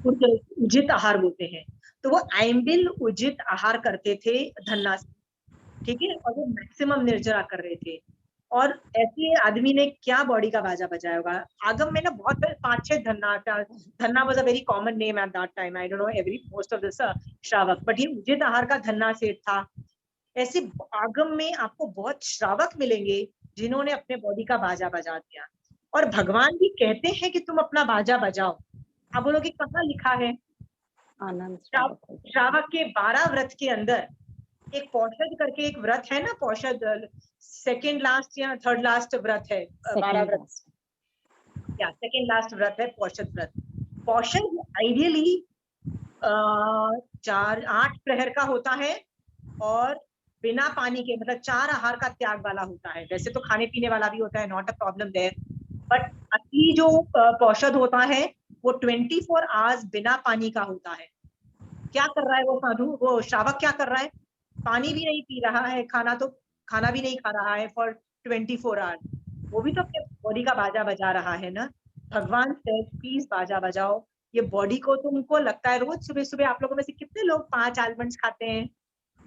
[SPEAKER 1] उचित आहार बोलते हैं। तो वो आइम्बिल उचित आहार करते थे धन्ना से, ठीक है, और वो मैक्सिमम निर्जरा कर रहे थे। और ऐसे आदमी ने क्या बॉडी का बाजा बजाया होगा? आगम में ना बहुत 5-6 Dhanna, Dhanna was a very common name at that time. I don't know every most of this श्रावक, बट ये उचित आहार का धन्ना सेठ था। ऐसे आगम में आपको बहुत श्रावक मिलेंगे जिन्होंने अपने बॉडी का बाजा बजा दिया। और भगवान भी कहते हैं कि तुम अपना बाजा बजाओ। आप बोलोगे कहाँ लिखा है?
[SPEAKER 3] आनंद श्रावक हो गए।
[SPEAKER 1] श्रावक के 12 व्रत के अंदर एक पौषद करके एक व्रत है ना, पौषद सेकेंड लास्ट या थर्ड लास्ट व्रत है, 12 व्रत या सेकेंड लास्ट व्रत है पौषद व्रत। पौषद आइडियली 8 प्रहर का होता है और बिना पानी के, मतलब 4 आहार का त्याग वाला होता है। वैसे तो खाने पीने वाला भी होता है, not a problem there, but असली जो पौषद होता है वो 24 आवर्स बिना पानी का होता है। क्या कर रहा है वो साधु, वो श्रावक क्या कर रहा है? पानी भी नहीं पी रहा है, खाना भी नहीं खा रहा है फॉर 24 आवर्स। वो भी तो अपने बॉडी का बाजा बजा रहा है ना। भगवान से प्लीज बाजा बजाओ। ये बॉडी को, तुमको लगता है रोज सुबह सुबह आप लोगों में से कितने लोग 5 आलमंड्स खाते हैं?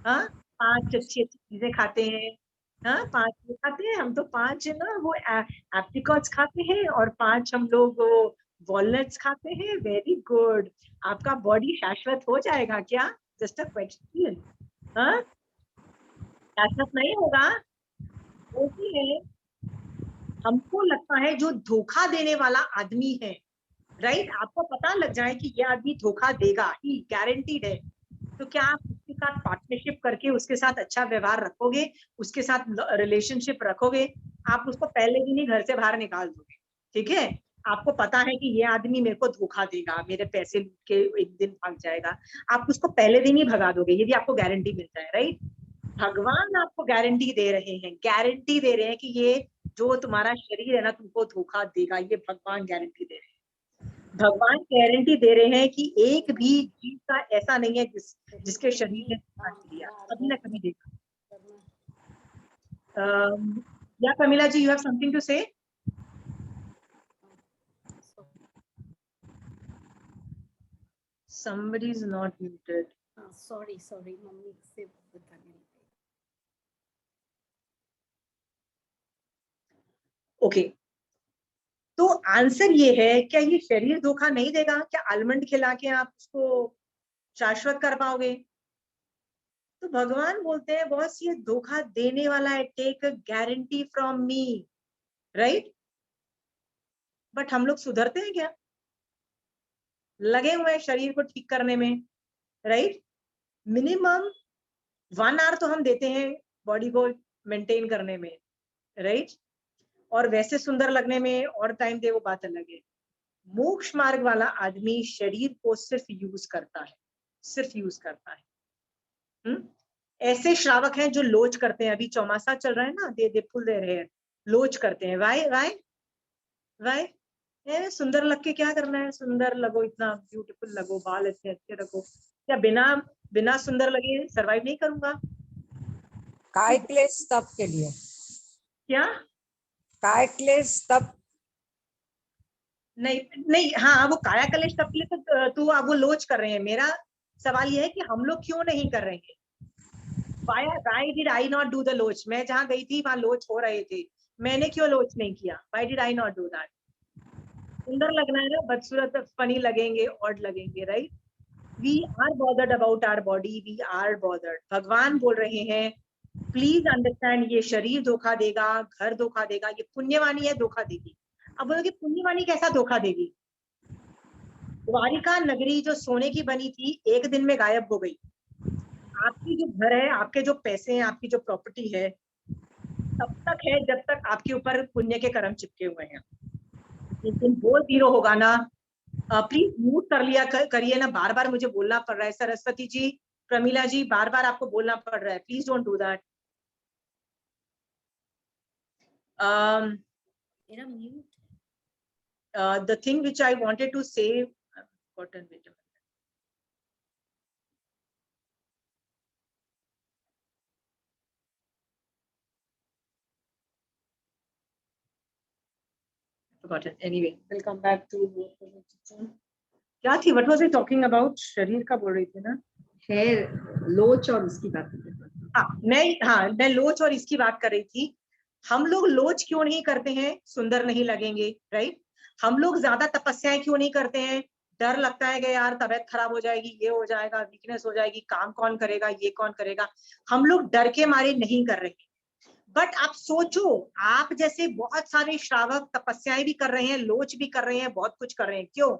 [SPEAKER 1] हाँ, 5 अच्छी अच्छी चीजें खाते हैं। हाँ, 5 खाते हैं हम तो, 5 ना वो एप्रिकॉट्स खाते हैं और 5 हम लोग वो वॉलनट्स खाते हैं। Very good. आपका बॉडी शाश्वत हो जाएगा क्या? Just a question. हाँ, शाश्वत नहीं होगा, होती है। हमको लगता है जो धोखा देने वाला आदमी है, राइट, आपको पता लग जाए कि ये आदमी धोखा देगा, ही गारंटीड है, तो क्या आप उसके साथ पार्टनरशिप करके उसके साथ अच्छा व्यवहार रखोगे, उसके साथ रिलेशनशिप रखोगे? आप उसको पहले दिन ही घर से बाहर निकाल दोगे, ठीक है? आपको पता है कि ये आदमी मेरे को धोखा देगा, मेरे पैसे लूट के एक दिन भाग जाएगा, आप उसको पहले दिन ही भगा दोगे, यदि आपको गारंटी मिल जाए, राइट? भगवान आपको गारंटी दे रहे हैं, गारंटी दे रहे हैं कि ये जो तुम्हारा शरीर है ना तुमको धोखा देगा, ये भगवान गारंटी दे रहे हैं। भगवान गारंटी दे रहे हैं कि एक भी जीव का ऐसा नहीं है जिसके शरीर ने धोखा दिया, कभी ना कभी देखा। या कमिला जी, यू हैव समथिंग टू से? Somebody is not muted.
[SPEAKER 3] Sorry mummy से बताने लगी।
[SPEAKER 1] ओके, तो आंसर ये है, क्या ये शरीर धोखा नहीं देगा? क्या आलमंड खिला के आप उसको शाश्वत कर पाओगे? तो भगवान बोलते हैं बॉस ये धोखा देने वाला है, take a guarantee from me, right? But हम लोग सुधरते हैं क्या? लगे हुए हैं शरीर को ठीक करने में, राइट? मिनिमम 1 आवर तो हम देते हैं बॉडी को मेंटेन करने में, राइट? और वैसे सुंदर लगने में और टाइम दे, वो बात अलग है। मोक्ष मार्ग वाला आदमी शरीर को सिर्फ यूज करता है, सिर्फ यूज करता है। ऐसे श्रावक हैं जो लोच करते हैं, अभी चौमासा चल रहा है ना, दे फुल दे रहे हैं, लोच करते हैं। Why why why? सुंदर लग के क्या करना है? सुंदर लगो, इतना ब्यूटीफुल लगो, बाल अच्छे अच्छे रखो। क्या बिना सुंदर लगे सरवाइव नहीं करूंगा?
[SPEAKER 4] काय क्लेश तप के लिए,
[SPEAKER 1] क्या
[SPEAKER 4] काय क्लेश तप
[SPEAKER 1] नहीं, हाँ वो काया कलेश तब के लिए तो आप वो लोच कर रहे हैं। मेरा सवाल ये है कि हम लोग क्यों नहीं कर रहे हैं? Why did I not do the लोच? मैं जहाँ गई थी वहां लोच हो रहे थे, मैंने क्यों लोच नहीं किया? Why did I not do that? सुंदर लगना है ना, बदसूरत फनी लगेंगे, ऑड लगेंगे, right? We are bothered about our body, we are bothered. भगवान बोल रहे हैं प्लीज अंडरस्टैंड, ये शरीर धोखा देगा, घर धोखा देगा, ये पुण्यवानी है धोखा देगी। अब बोलोगे पुण्यवानी कैसा धोखा देगी? द्वारिका नगरी जो सोने की बनी थी, एक दिन में गायब हो गई। आपकी जो घर है, आपके जो पैसे हैं, आपकी जो प्रॉपर्टी है, तब तक है जब तक आपके ऊपर पुण्य के कर्म चिपके हुए हैं। लेकिन वो जीरो होगा ना, प्लीज म्यूट कर लिया करिए ना, बार बार मुझे बोलना पड़ रहा है। सरस्वती जी, प्रमीला जी, बार बार आपको बोलना पड़ रहा है, please don't do that. The thing which I wanted to say, I've forgotten. Wait a minute. Forgotten. Anyway, we'll come back to. क्या थी? What was I talking about? शरीर का बोल रही थी ना?
[SPEAKER 2] हेयर लोच और उसकी बात कर रही थी।
[SPEAKER 1] मैं लोच और इसकी बात कर रही थी। हम लोग लोच क्यों नहीं करते हैं? सुंदर नहीं लगेंगे, राइट? हम लोग ज्यादा तपस्याएं क्यों नहीं करते हैं? डर लगता है कि यार तबीयत खराब हो जाएगी, ये हो जाएगा, वीकनेस हो जाएगी, काम कौन करेगा, ये कौन करेगा। हम लोग डर के मारे नहीं कर रहे। बट आप सोचो, आप जैसे बहुत सारे श्रावक तपस्याएं भी कर रहे हैं, लोच भी कर रहे हैं, बहुत कुछ कर रहे हैं। क्यों?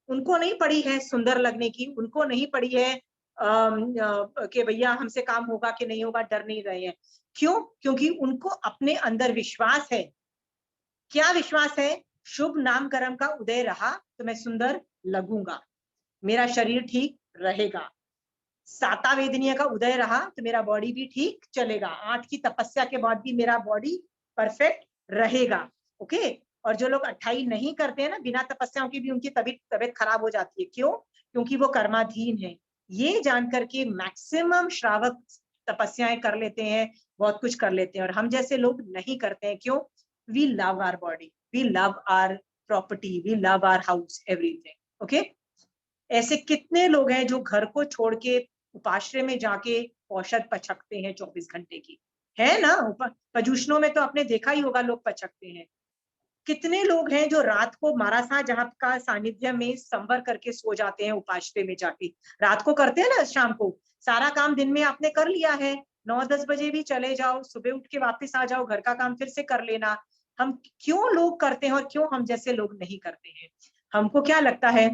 [SPEAKER 1] उनको नहीं पड़ी है सुंदर लगने की, उनको नहीं पड़ी है कि भैया हमसे काम होगा कि नहीं होगा, डर नहीं रहे हैं। क्यों? क्योंकि उनको अपने अंदर विश्वास है। क्या विश्वास है? शुभ नाम कर्म का उदय रहा तो मैं सुंदर लगूंगा, मेरा शरीर ठीक रहेगा। साता वेदनीय का उदय रहा तो मेरा बॉडी भी ठीक चलेगा, 8 की तपस्या के बाद भी मेरा बॉडी परफेक्ट रहेगा। ओके। और जो लोग 28 नहीं करते हैं ना, बिना तपस्याओं की भी उनकी तबीयत खराब हो जाती है। क्यों? क्योंकि वो कर्माधीन है। ये जानकर के मैक्सिमम श्रावक तपस्याएं कर लेते हैं, बहुत कुछ कर लेते हैं, और हम जैसे लोग नहीं करते हैं। क्यों? We love our body, we love our property, we love our house, everything. Okay. ऐसे कितने लोग हैं जो घर को छोड़ के उपाश्रय में जाके औषध पचकते हैं 24 घंटे की, है ना? पजूषणों में तो आपने देखा ही होगा, लोग पचकते हैं। कितने लोग हैं जो रात को मारासा जहाँ का सानिध्य में संवर करके सो जाते हैं उपाश्रय में जाके। रात को करते हैं ना, शाम को सारा काम दिन में आपने कर लिया है, 9-10 बजे भी चले जाओ, सुबह उठ के वापस आ जाओ, घर का काम फिर से कर लेना। हम क्यों लोग करते हैं और क्यों हम जैसे लोग नहीं करते हैं? हमको क्या लगता है,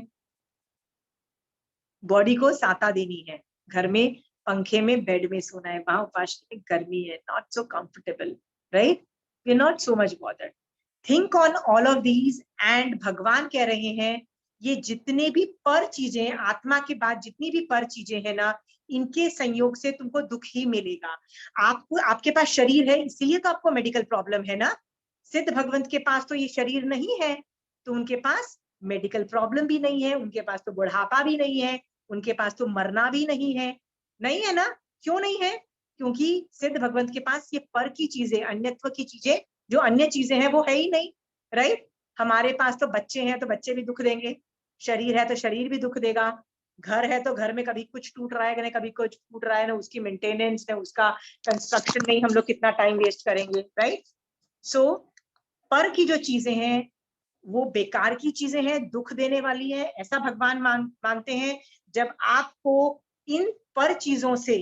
[SPEAKER 1] बॉडी को साता देनी है, घर में पंखे में बेड में सोना है, वहां उपाश्रय में गर्मी है, not so comfortable, right? We are not so much bothered. Think on all of these and भगवान कह रहे हैं ये जितने भी पर चीजें, आत्मा के बाद जितनी भी पर चीजें हैं ना, इनके संयोग से तुमको दुख ही मिलेगा। आपको, आपके पास शरीर है इसीलिए तो आपको मेडिकल प्रॉब्लम है ना। सिद्ध भगवंत के पास तो ये शरीर नहीं है, तो उनके पास मेडिकल प्रॉब्लम भी नहीं है, उनके पास तो बुढ़ापा भी नहीं है, उनके पास तो मरना भी नहीं है। नहीं है ना? क्यों नहीं है? क्योंकि सिद्ध भगवंत के पास ये पर की चीजें, अन्यत्व की चीजें, जो अन्य चीजें हैं वो है ही नहीं, राइट? हमारे पास तो बच्चे हैं तो बच्चे भी दुख देंगे, शरीर है तो शरीर भी दुख देगा, घर है तो घर में कभी कुछ टूट रहा है, कभी कुछ टूट रहा है ना, उसकी मेंटेनेंस ना, उसका कंस्ट्रक्शन में ही हम लोग कितना टाइम वेस्ट करेंगे, राइट? सो पर की जो चीजें हैं वो बेकार की चीजें हैं, दुख देने वाली है, ऐसा भगवान मानते हैं। जब आपको इन पर चीजों से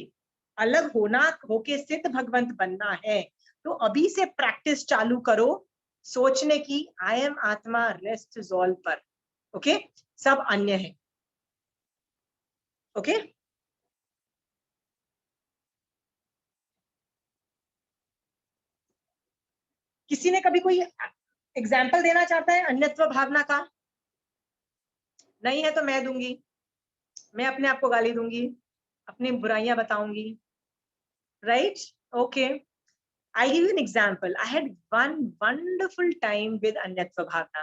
[SPEAKER 1] अलग होना, होके सिद्ध भगवंत बनना है, तो अभी से प्रैक्टिस चालू करो सोचने की, आई एम आत्मा, रेस्ट इज ऑल पर। ओके? सब अन्य है। ओके? किसी ने कभी कोई एग्जाम्पल देना चाहता है अन्यत्व भावना का? नहीं है तो मैं दूंगी, मैं अपने आप को गाली दूंगी, अपनी बुराइयां बताऊंगी, right? Okay. I give you an example. I had one wonderful time with Anyatva Bhavna.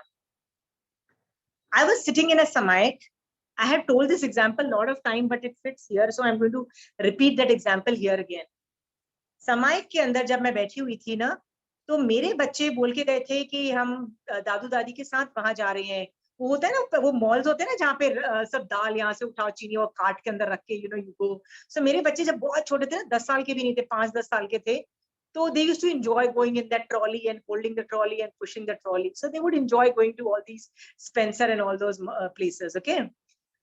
[SPEAKER 1] I was sitting in a samayik. I have told this example a lot of time, but it fits here, so I'm going to repeat that example here again. सामायिक के अंदर जब मैं बैठी हुई थी ना, तो मेरे बच्चे बोल के गए थे कि हम दादू दादी के साथ वहां जा रहे हैं। वो होता है ना, वो मॉल्स होते हैं ना जहाँ पे सब दाल यहाँ से उठाओ, चीनी और कार्ट के अंदर रख के यू गो। सो मेरे बच्चे जब बहुत छोटे थे ना, 10 साल के भी नहीं थे, 5-10 साल के थे, so they used to enjoy going in that trolley and holding the trolley and pushing the trolley. So they would enjoy going to all these Spencer and all those places. Okay.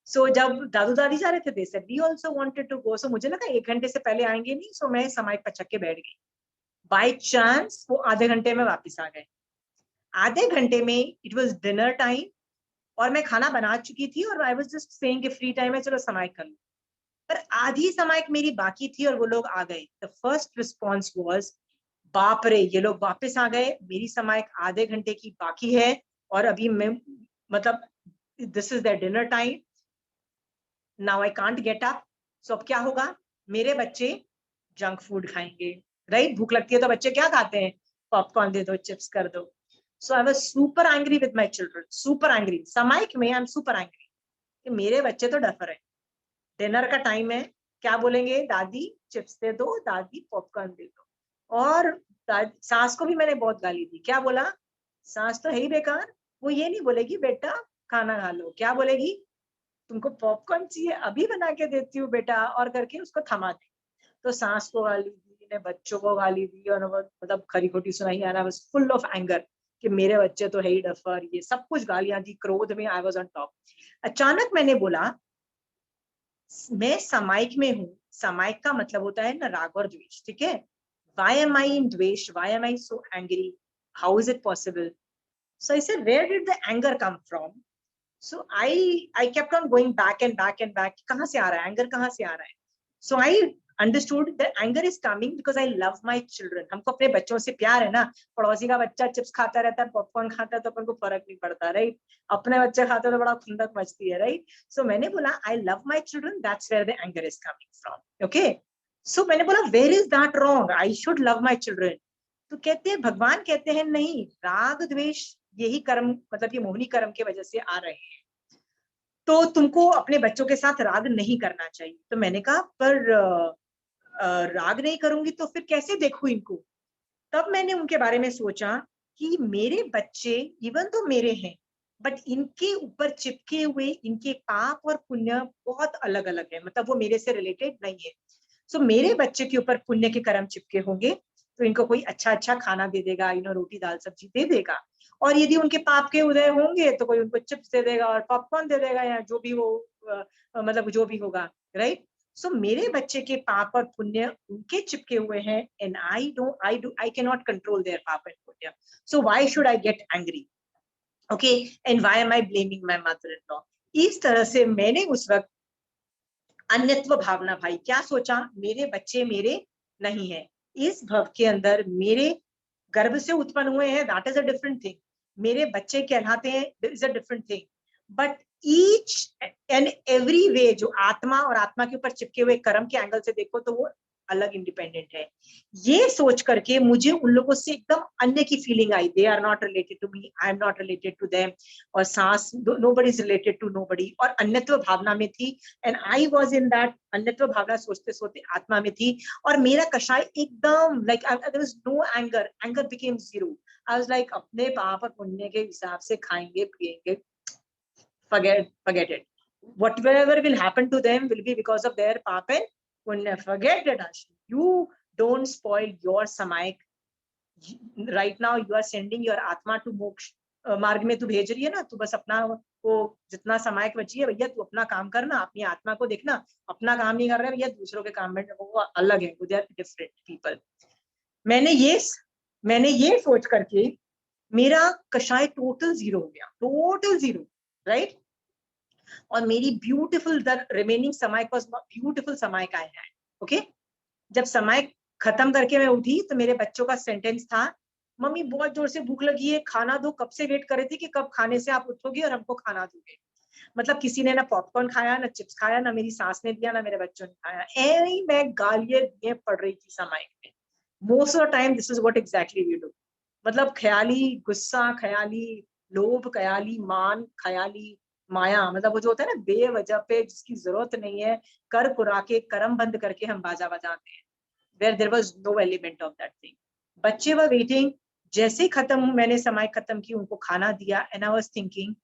[SPEAKER 1] So जब दादू दादी जा रहे थे, they said we also wanted to go. So मुझे लगा 1 घंटे से पहले आएंगे नहीं, so मैं समाई पचक के बैठ गई। By chance वो आधे घंटे में वापस आ गए। आधे घंटे में it was dinner time और मैं खाना बना चुकी थी और I was just saying कि फ्री टाइम है, चलो समाई कर लो। पर आधी समाइक मेरी बाकी थी और वो लोग आ गए। The first response was, बाप रे, ये लोग वापस आ गए, मेरी समाइक आधे घंटे की बाकी है और अभी मैं, मतलब this is their dinner time, now I can't get up. So अब क्या होगा? मेरे बच्चे जंक फूड खाएंगे, राइट? भूख लगती है तो बच्चे क्या खाते हैं? पॉपकॉर्न दे दो, चिप्स कर दो। So I was super angry with my children, super angry. समाइक में I'm super angry कि मेरे बच्चे तो डफर है, डिनर का टाइम है, क्या बोलेंगे? दादी चिप्स दे दो, दादी पॉपकॉर्न दे दो। और सास को भी मैंने बहुत गाली दी। क्या बोला? सास तो है ही बेकार, वो ये नहीं बोलेगी बेटा खाना खा लो, क्या बोलेगी? तुमको पॉपकॉर्न चाहिए, अभी बना के देती हूँ बेटा, और करके उसको थमा दी। तो सास को गाली दी ने, बच्चों को गाली दी, और मतलब खरी खोटी सुनाई। I was full of anger कि मेरे बच्चे तो है ही डफर, ये सब कुछ गालियां दी, क्रोध में आई वाज ऑन टॉप। अचानक मैंने बोला मैं सामायिक में हूँ, सामायिक का मतलब होता है ना राग और द्वेष, ठीक है। Why am I in द्वेष? Why am I so angry? How is it possible? So I said, where did the anger come from? So I kept on going back and back and back. कहाँ से आ रहा है anger, कहाँ से आ रहा है? So I understood that anger is coming because I love my children. हमको अपने बच्चों से प्यार है ना। पड़ोसी का बच्चा चिप्स खाता रहता है, पॉपकॉर्न खाता है, तो अपन को फर्क नहीं पड़ता, राइट। अपने बच्चे खाते तो बड़ा खुंदक मचती है, राइट। सो मैंने बोला I love my children, that's where the anger is coming from. Okay. So मैंने बोला where is that wrong? I should love my children. तो कहते हैं, भगवान कहते हैं नहीं, राग द्वेष यही कर्म, मतलब ये मोहिनी कर्म की वजह से आ रहे हैं, तो तुमको अपने बच्चों के साथ राग नहीं करना चाहिए। तो मैंने कहा पर राग नहीं करूंगी तो फिर कैसे देखूं इनको? तब मैंने उनके बारे में सोचा कि मेरे बच्चे इवन तो मेरे हैं, बट इनके ऊपर चिपके हुए इनके पाप और पुण्य बहुत अलग अलग है, मतलब वो मेरे से रिलेटेड नहीं है। सो मेरे बच्चे के ऊपर पुण्य के कर्म चिपके होंगे तो इनको कोई अच्छा अच्छा खाना दे देगा, रोटी दाल सब्जी दे देगा, और यदि उनके पाप के उदय होंगे तो कोई उनको चिप्स दे देगा और पॉपकॉर्न दे देगा, या जो भी वो मतलब जो भी होगा, राइट। सो मेरे बच्चे के पाप और पुण्य उनके चिपके हुए हैं, and I can not control their पाप एंड पुण्य, so why should I get angry, okay, and why am I blaming my mother in law. इस तरह से मैंने उस वक्त अन्यत्व भावना, भाई क्या सोचा, मेरे बच्चे मेरे नहीं है, इस भव के अंदर मेरे गर्भ से उत्पन्न हुए हैं, that is a different thing, मेरे बच्चे कहलाते हैं, is a different thing, but each and every way जो आत्मा और आत्मा के ऊपर चिपके हुए कर्म के एंगल से देखो तो वो अलग इंडिपेंडेंट है। ये सोच करके मुझे उन लोगों से एकदम अन्य की फीलिंग आई, they are not related to me, I am not related to them, और सांस nobody is related to nobody, और अन्यत्व भावना में थी, and I was in that अन्यत्व भावना, सोचते सोचते आत्मा में थी, और मेरा कषाय एकदम like there was no anger, anger became zero. I was like अपने पाप और पुण्य के हिसाब से खाएंगे पिएंगे, forget it, whatever will happen to them will be because of their pap and punya, forget it Ashmi. You don't spoil your samayik, right now you are sending your atma to moksha मार्ग में तू भेज रही है ना, तू बस अपना वो जितना सामायिक बची है भैया, तू अपना काम करना, अपनी आत्मा को देखना, अपना काम नहीं कर रहे भैया, दूसरों के काम में वो अलग है, वो डिफरेंट पीपल। मैंने ये सोच करके मेरा कषाय टोटल जीरो हो गया, टोटल जीरो, राइट। और मेरी ब्यूटीफुल द रिमेनिंग समायक वाज ब्यूटीफुल समायक आई हैड, ओके। जब समायक खत्म करके मैं उठी तो मेरे बच्चों का सेंटेंस था, मम्मी बहुत जोर से भूख लगी है, खाना दो, कब से वेट कर रही थी कि कब खाने से आप उठोगे और हमको खाना दोगे। मतलब किसी ने ना पॉपकॉर्न खाया, ना चिप्स खाया, ना मेरी सास ने दिया, ना मेरे बच्चों ने खाया, ऐसे मैं गालियां दिए पड़ रही थी समायक में। Most of the time this is what exactly we do, मतलब ख्याली गुस्सा, ख्याली लोभ, ख्याली मान, ख्याली माया, मतलब वो जो होता है ना बेवजह पे जिसकी जरूरत नहीं है, कर कुरा के कर्म बंद करके हम बाजा बजाते हैं, where there was no element of that thing। बच्चे वर वेटिंग, जैसे ही खत्म मैंने समय खत्म की, उनको खाना दिया, एंड आई वाज थिंकिंग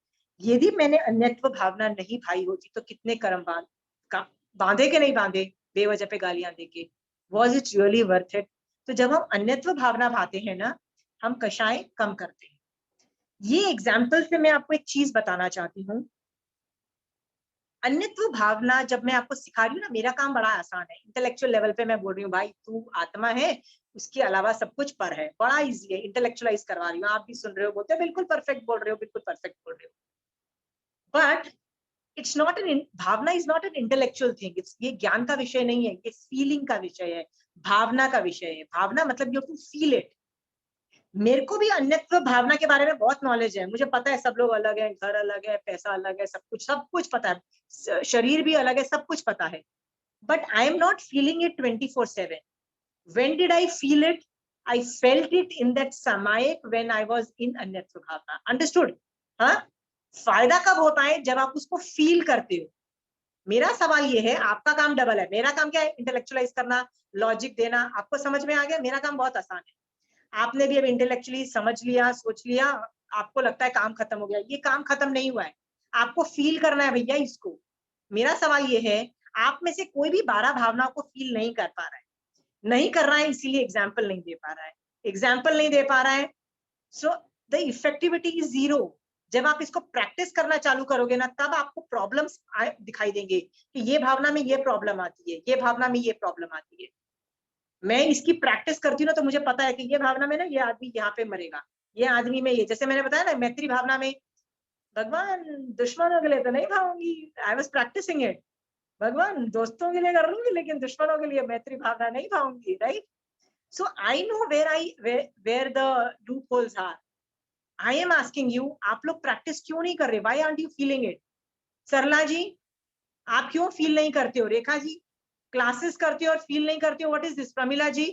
[SPEAKER 1] यदि मैंने अन्यत्व भावना नहीं भाई होती तो कितने कर्म बांधे के नहीं बांधे बेवजह पे गालियां देके, was it really worth it। तो जब हम अन्यत्व भावना भाते हैं ना, हम कषाय कम करते हैं। ये एग्जाम्पल से मैं आपको एक चीज बताना चाहती हूँ, अन्यत्व भावना जब मैं आपको सिखा रही हूँ ना, मेरा काम बड़ा आसान है, इंटेलेक्चुअल लेवल पे मैं बोल रही हूँ भाई तू आत्मा है, उसके अलावा सब कुछ पर है, बड़ा इजी है, इंटेलेक्चुअलाइज करवा रही हूँ, आप भी सुन रहे हो, बोलते बिल्कुल परफेक्ट बोल रहे हो, बिल्कुल परफेक्ट बोल रहे हो, बट इट्स नॉट एन, भावना is not an intellectual thing, ये ज्ञान का विषय नहीं है, ये फीलिंग का विषय है, भावना का विषय है। भावना मतलब यू टू फील इट। मेरे को भी अन्यत्व भावना के बारे में बहुत नॉलेज है, मुझे पता है सब लोग अलग है, घर अलग है, पैसा अलग है, सब कुछ पता है, शरीर भी अलग है, सब कुछ पता है, but I am not feeling it 24/7। When did I feel it? I felt it in that samayik when I was in अन्यत्व भावना। Understood? हाँ, फायदा कब होता है जब आप उसको फील करते हो। मेरा सवाल ये है, आपका काम डबल है, मेरा काम क्या है, इंटेलेक्चुअलाइज करना, लॉजिक देना, आपको समझ में आ गया, मेरा काम बहुत आसान है। आपने भी अब इंटेलेक्चुअली समझ लिया, सोच लिया, आपको लगता है काम खत्म हो गया, ये काम खत्म नहीं हुआ है, आपको फील करना है भैया इसको। मेरा सवाल ये है, आप में से कोई भी 12 भावनाओं को फील नहीं कर पा रहा है, नहीं कर रहा है, इसीलिए एग्जाम्पल नहीं दे पा रहा है, एग्जाम्पल नहीं दे पा रहा है। So the effectivity is 0। जब आप इसको प्रैक्टिस करना चालू करोगे ना, तब आपको प्रॉब्लम्स दिखाई देंगे कि ये भावना में ये प्रॉब्लम आती है, ये भावना में ये प्रॉब्लम आती है। मैं इसकी प्रैक्टिस करती हूँ ना, तो मुझे पता है कि ये भावना में ना ये आदमी यहाँ पे मरेगा, ये आदमी में ये, जैसे मैंने बताया ना मैत्री भावना में, भगवान दुश्मनों के लिए तो नहीं खाऊंगी, आई वाज प्रैक्टिसिंग इट, भगवान दोस्तों के लिए कर लूंगी लेकिन दुश्मनों के लिए मैत्री भावना नहीं खाऊंगी, right? So I know where the loopholes are. I am asking you, आप लोग प्रैक्टिस क्यों नहीं कर रहे? Why aren't you feeling it? Sarla ji, आप क्यों फील नहीं करते हो? रेखा जी, क्लासेस करते हो और फील नहीं करते हो, व्हाट इज दिस? प्रमिला जी,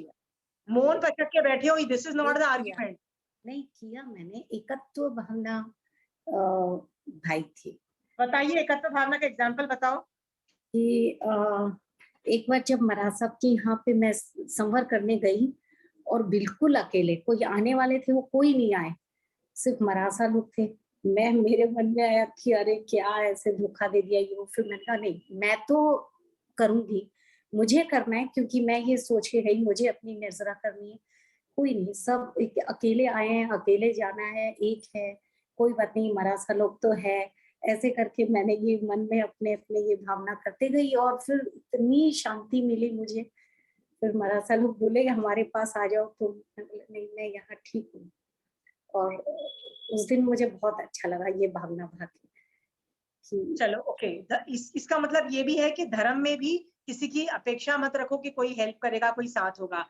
[SPEAKER 1] मौन पकड़ के बैठे हो, this is not the argument.
[SPEAKER 3] नहीं किया मैंने, एकत्व भावना भाई थी।
[SPEAKER 1] बताइए एकत्व भावना का एग्जाम्पल बताओ।
[SPEAKER 3] कि एक बार जब महाराज साहब के यहाँ पे मैं संवर करने गई और बिल्कुल अकेले, कोई आने वाले थे वो कोई नहीं आए, सिर्फ महाराज साहब लोग थे। मेरे मन में आया कि अरे क्या ऐसे धोखा दे दिया ये। फिर मैंने कहा नहीं, मैं तो करूंगी, मुझे करना है, क्योंकि मैं ये सोच के गई मुझे अपनी निर्जरा करनी है। कोई नहीं, सब अकेले आए हैं, अकेले जाना है, एक है, कोई बात नहीं, महाराज साहब लोग तो है। ऐसे करके मैंने ये मन में अपने अपने ये भावना करते गई और फिर इतनी शांति मिली मुझे। फिर महाराज साहब लोग बोले हमारे पास आ जाओ, तो नहीं मैं यहाँ ठीक हूँ। और उस दिन मुझे बहुत अच्छा लगा ये भावना भागी।
[SPEAKER 1] चलो ओके, इसका मतलब ये भी है कि धर्म में भी किसी की अपेक्षा मत रखो कि कोई हेल्प करेगा, कोई साथ होगा।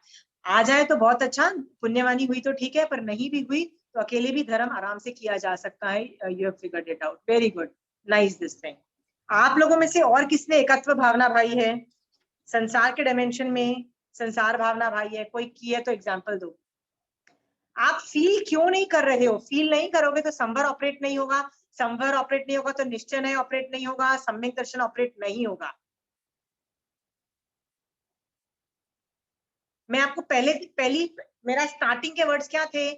[SPEAKER 1] आ जाए तो बहुत अच्छा, पुण्यवानी हुई तो ठीक है, पर नहीं भी हुई तो अकेले भी धर्म आराम से किया जा सकता है। You have figured it out, very good, nice this thing. आप लोगों में से और किसने एकत्व भावना भाई है? संसार के डायमेंशन में संसार भावना भाई है कोई की है तो एग्जाम्पल दो। आप फील क्यों नहीं कर रहे हो? फील नहीं करोगे तो संवर ऑपरेट नहीं होगा, संवर ऑपरेट नहीं होगा तो निश्चय ऑपरेट नहीं होगा, सम्यक दर्शन ऑपरेट नहीं होगा। मैं आपको पहली मेरा स्टार्टिंग के वर्ड्स क्या थे?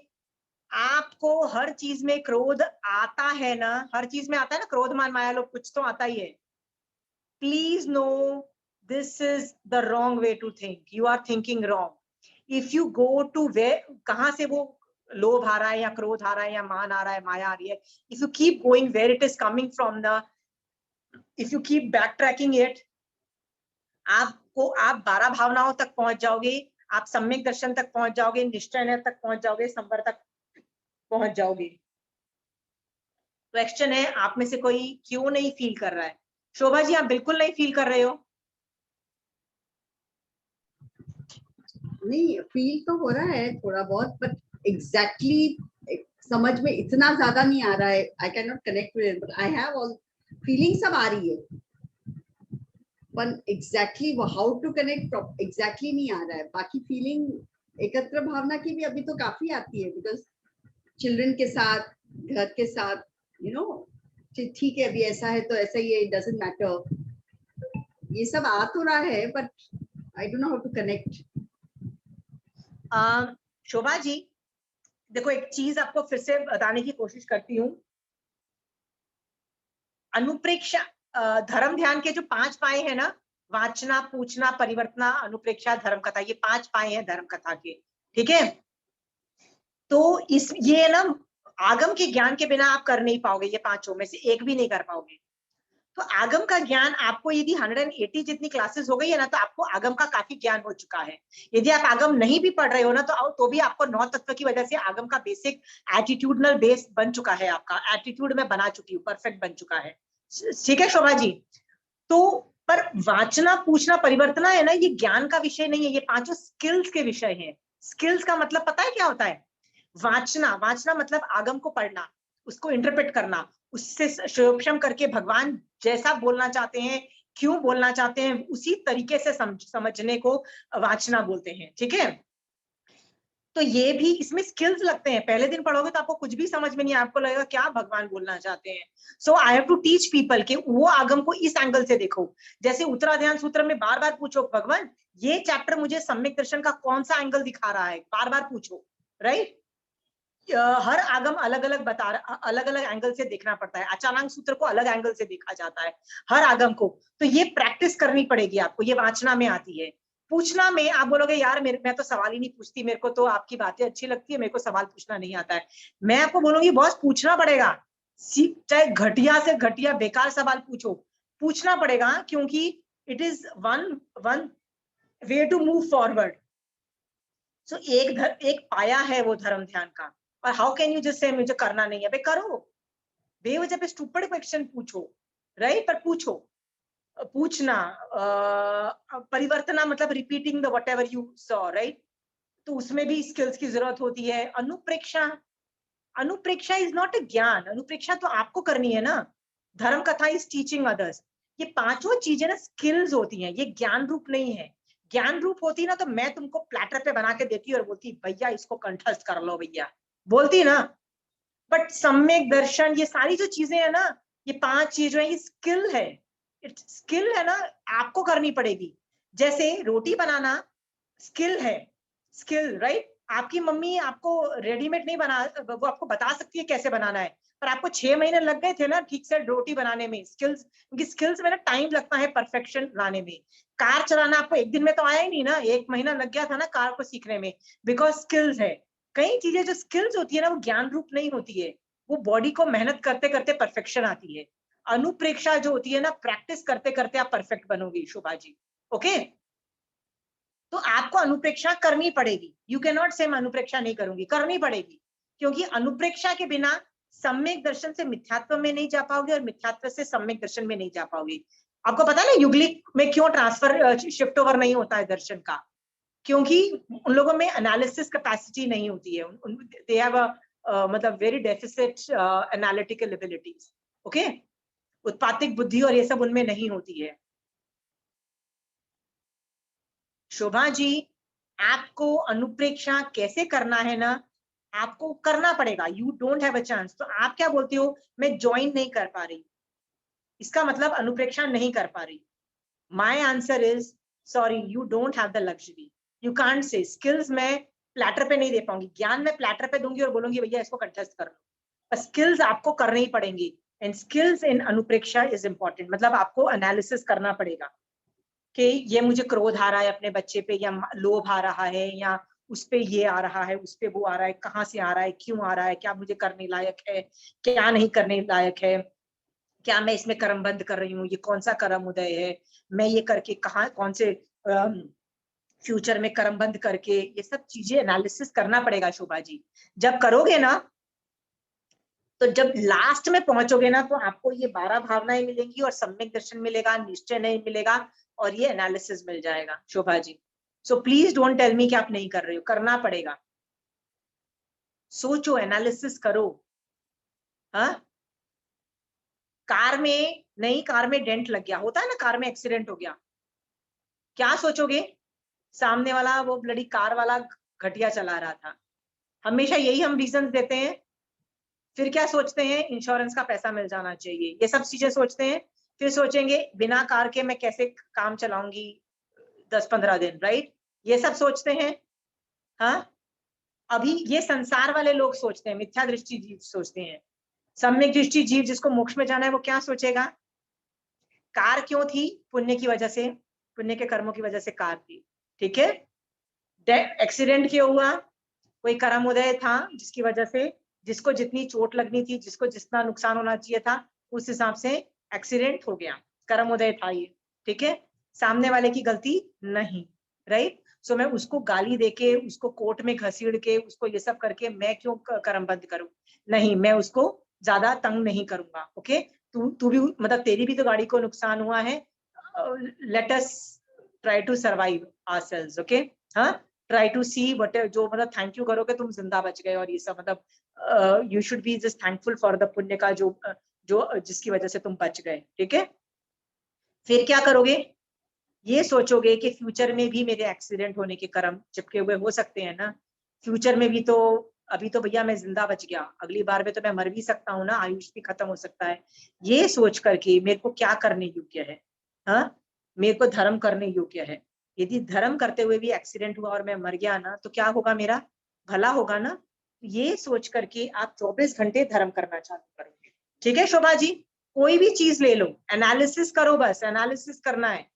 [SPEAKER 1] आपको हर चीज में क्रोध आता है ना, हर चीज में आता है ना क्रोध मान माया लोग, कुछ तो आता ही है। Please no this is the wrong way to think, you are thinking wrong. If you go to way, कहां से वो लोभ आ रहा है या क्रोध आ रहा है या मान आ रहा है, माया आ रही है, if you keep going where it is coming from the, if you keep backtracking it, आपको आप 12 भावनाओं तक पहुंच जाओगे, आप सम्यक दर्शन तक पहुंच जाओगे, निश्चय तक पहुंच जाओगे, संवर तक पहुंच जाओगे। क्वेश्चन है आप में से कोई क्यों नहीं फील कर रहा है? शोभा जी आप बिल्कुल नहीं फील कर रहे हो?
[SPEAKER 2] नहीं, फील तो हो रहा है थोड़ा बहुत, बट एग्जैक्टली समझ में इतना ज्यादा नहीं आ रहा है। I can not connect with it, but I have all feeling सब आ रही है, पर exactly how to connect exactly नहीं आ रहा है। बाकी फीलिंग एकत्र भावना की भी अभी तो काफी आती है, बिकॉज चिल्ड्रन के साथ, घर के साथ, यू नो, ठीक है अभी ऐसा है तो ऐसा ही है, इट डजंट मैटर, ये सब आ तो रहा है, but I don't know how to connect.
[SPEAKER 1] Shobha ji देखो, एक चीज आपको फिर से बताने की कोशिश करती हूँ। अनुप्रेक्षा, धर्म ध्यान के जो 5 पाए हैं ना, वाचना, पूछना, परिवर्तना, अनुप्रेक्षा, धर्म कथा, ये 5 पाए हैं धर्म कथा के, ठीक है? तो इस ये ना आगम के ज्ञान के बिना आप कर नहीं पाओगे, ये 5 में से एक भी नहीं कर पाओगे। तो आगम का ज्ञान आपको यदि 180 जितनी क्लासेस हो गई है ना, तो आपको आगम का काफी ज्ञान हो चुका है। यदि आप आगम नहीं भी पढ़ रहे हो ना, तो भी आपको 9 तत्व की वजह से आगम का बेसिक एटीट्यूडनल बेस बन चुका है, आपका एटीट्यूड में बना चुकी हूँ, परफेक्ट बन चुका है, ठीक है शोभा जी? तो पर वाचना, पूछना, परिवर्तना है ना, ये ज्ञान का विषय नहीं है, ये 5 स्किल्स के विषय हैं। स्किल्स का मतलब पता है क्या होता है? वाचना, वाचना मतलब आगम को पढ़ना, उसको इंटरप्रेट करना, उससे संयोक्षम करके भगवान जैसा बोलना चाहते हैं, क्यों बोलना चाहते हैं, उसी तरीके से समझने को वाचना बोलते हैं, ठीक है? तो ये भी इसमें स्किल्स लगते हैं। पहले दिन पढ़ोगे तो आपको कुछ भी समझ में नहीं, आपको लगेगा क्या भगवान बोलना चाहते हैं। So I have to teach people कि वो आगम को इस एंगल से देखो। जैसे उत्तराध्यान सूत्र में बार बार पूछो, भगवान ये चैप्टर मुझे सम्यक दर्शन का कौन सा एंगल दिखा रहा है, बार बार पूछो, राइट? हर आगम अलग अलग अलग अलग एंगल से देखना पड़ता है। अचानक सूत्र को अलग एंगल से देखा जाता है हर आगम को, तो ये प्रैक्टिस करनी पड़ेगी आपको, ये वाचना में आती है। पूछना में आप बोलोगे यार मैं तो सवाल ही नहीं पूछती, मेरे को तो आपकी बातें अच्छी लगती है, मेरे को सवाल पूछना नहीं आता है। मैं आपको बोलूंगी बॉस पूछना पड़ेगा, चाहे घटिया से घटिया बेकार सवाल पूछो, पूछना पड़ेगा, क्योंकि it is one way to move forward. So एक पाया है वो धर्म ध्यान का। और how can you just say मुझे करना नहीं है, भाई करो, बेवजह पे स्टूपिड क्वेश्चन पूछो, राइट? पर पूछो, पूछना परिवर्तना मतलब repeating the what ever you saw, right? तो उसमें भी स्किल्स की जरूरत होती है। अनुप्रेक्षा, अनुप्रेक्षा इज नॉट अ ज्ञान, अनुप्रेक्षा तो आपको करनी है ना। धर्म कथा इज टीचिंग अदर्स। ये पांचों चीजें ना स्किल्स होती हैं, ये ज्ञान रूप नहीं है। ज्ञान रूप होती ना तो मैं तुमको प्लेटर पे बना के देती और बोलती भैया इसको कंठस्थ कर लो भैया, बोलती ना। बट सम्यक दर्शन, ये सारी जो चीजें है ना, ये 5 चीजें, ये स्किल है, स्किल है ना, आपको करनी पड़ेगी। जैसे रोटी बनाना स्किल है, स्किल, राइट? आपकी मम्मी आपको रेडीमेड नहीं बना, वो आपको बता सकती है कैसे बनाना है, पर आपको 6 महीने लग गए थे ना ठीक से रोटी बनाने में। स्किल्स, क्योंकि स्किल्स में ना टाइम लगता है परफेक्शन लाने में। कार चलाना आपको एक दिन में तो आया ही नहीं ना, 1 महीना लग गया था ना कार को सीखने में, बिकॉज स्किल्स है। कई चीजें जो स्किल्स होती है ना वो ज्ञान रूप नहीं होती है, वो बॉडी को मेहनत करते करते परफेक्शन आती है। अनुप्रेक्षा जो होती है ना, प्रैक्टिस करते करते आप परफेक्ट बनोगी शोभा जी, ओके? तो आपको अनुप्रेक्षा करनी पड़ेगी। यू कैन नॉट से मैं अनुप्रेक्षा नहीं करूंगी, करनी पड़ेगी, क्योंकि अनुप्रेक्षा के बिना सम्यक दर्शन से मिथ्यात्व में नहीं जा पाओगे और मिथ्यात्व से सम्यक दर्शन में नहीं जा पाओगे। आपको पता है ना युगलिक में क्यों ट्रांसफर शिफ्ट ओवर नहीं होता है दर्शन का? क्योंकि उन लोगों में एनालिसिस कैपेसिटी नहीं होती है, दे हैव मतलब very deficit analytical abilities, okay? उत्पातिक बुद्धि और ये सब उनमें नहीं होती है। शोभा जी, आपको अनुप्रेक्षा कैसे करना है ना, आपको करना पड़ेगा। You don't have a chance. तो आप क्या बोलती हो, मैं ज्वाइन नहीं कर पा रही, इसका मतलब अनुप्रेक्षा नहीं कर पा रही। My answer is sorry, you don't have the luxury, you can't say skills मैं प्लेटर पे नहीं दे पाऊंगी, ज्ञान मैं प्लेटर पे दूंगी और बोलूंगी भैया इसको कंटेस्ट कर लो, पर स्किल्स आपको करनी ही पड़ेंगी। एंड स्किल्स इन अनुप्रेक्षा इज इंपॉर्टेंट, मतलब आपको एनालिसिस करना पड़ेगा कि ये मुझे क्रोध आ रहा है अपने बच्चे पे, या लोभ आ रहा है, या उस पे ये आ रहा है, उस पे वो आ रहा है, कहाँ से आ रहा है, क्यों आ रहा है, क्या मुझे करने लायक है, क्या नहीं करने लायक है, क्या मैं इसमें कर्मबंध कर रही हूँ, ये कौन सा कर्म उदय है, मैं ये करके कहाँ कौन से फ्यूचर में कर्मबंध करके, ये सब चीजें एनालिसिस करना पड़ेगा शोभा जी। जब करोगे ना, तो जब लास्ट में पहुंचोगे ना, तो आपको ये 12 भावनाएं मिलेंगी और सम्यक दर्शन मिलेगा, निश्चय नहीं मिलेगा, और ये एनालिसिस मिल जाएगा Shobha ji. So please don't tell me कि आप नहीं कर रहे हो, करना पड़ेगा। सोचो, एनालिसिस करो। हाँ, कार में, नई कार में डेंट लग गया, होता है ना, कार में एक्सीडेंट हो गया, क्या सोचोगे? सामने वाला वो ब्लडी कार वाला घटिया चला रहा था, हमेशा यही हम रीजन देते हैं। फिर क्या सोचते हैं? इंश्योरेंस का पैसा मिल जाना चाहिए, ये सब चीजें सोचते हैं। फिर सोचेंगे बिना कार के मैं कैसे काम चलाऊंगी 10-15 दिन, राइट? ये सब सोचते हैं। हाँ, अभी ये संसार वाले लोग सोचते हैं, मिथ्या दृष्टि जीव सोचते हैं। सम्यक दृष्टि जीव जिसको मोक्ष में जाना है वो क्या सोचेगा? कार क्यों थी? पुण्य की वजह से, पुण्य के कर्मों की वजह से कार थी, ठीक है? एक्सीडेंट क्यों हुआ? कोई कर्म उदय था जिसकी वजह से, जिसको जितनी चोट लगनी थी, जिसको जितना नुकसान होना चाहिए था, उस हिसाब से एक्सीडेंट हो गया, कर्म उदय था ये, ठीक है? सामने वाले की गलती नहीं, राइट? सो मैं उसको गाली देके, उसको कोर्ट में घसीड़ के, उसको ये सब करके मैं क्यों कर्म बंद करूं? नहीं, मैं उसको ज्यादा तंग नहीं करूंगा, ओके? तू भी, मतलब तेरी भी तो गाड़ी को नुकसान हुआ है, let us try to survive ourselves, okay? हाँ, ट्राई टू सी वट, जो मतलब थैंक यू करोगे तुम जिंदा बच गए, और ये सब मतलब you should be just thankful for the पुण्य का जो जो जिसकी वजह से तुम बच गए, ठीक है? फिर क्या करोगे? ये सोचोगे कि फ्यूचर में भी मेरे एक्सीडेंट होने के कर्म चिपके हुए हो सकते हैं ना, फ्यूचर में भी तो, अभी तो भैया मैं जिंदा बच गया, अगली बार में तो मैं मर भी सकता हूँ ना, आयुष भी खत्म हो सकता है। ये सोच करके मेरे को क्या करने योग्य है? हाँ, मेरे को धर्म करने योग्य है। यदि धर्म करते हुए भी एक्सीडेंट हुआ और मैं मर गया ना, तो क्या होगा? मेरा भला होगा ना। ये सोच करके आप 24 घंटे धर्म करना चालू करोगे, ठीक है शोभा जी? कोई भी चीज ले लो, एनालिसिस करो, बस एनालिसिस करना है।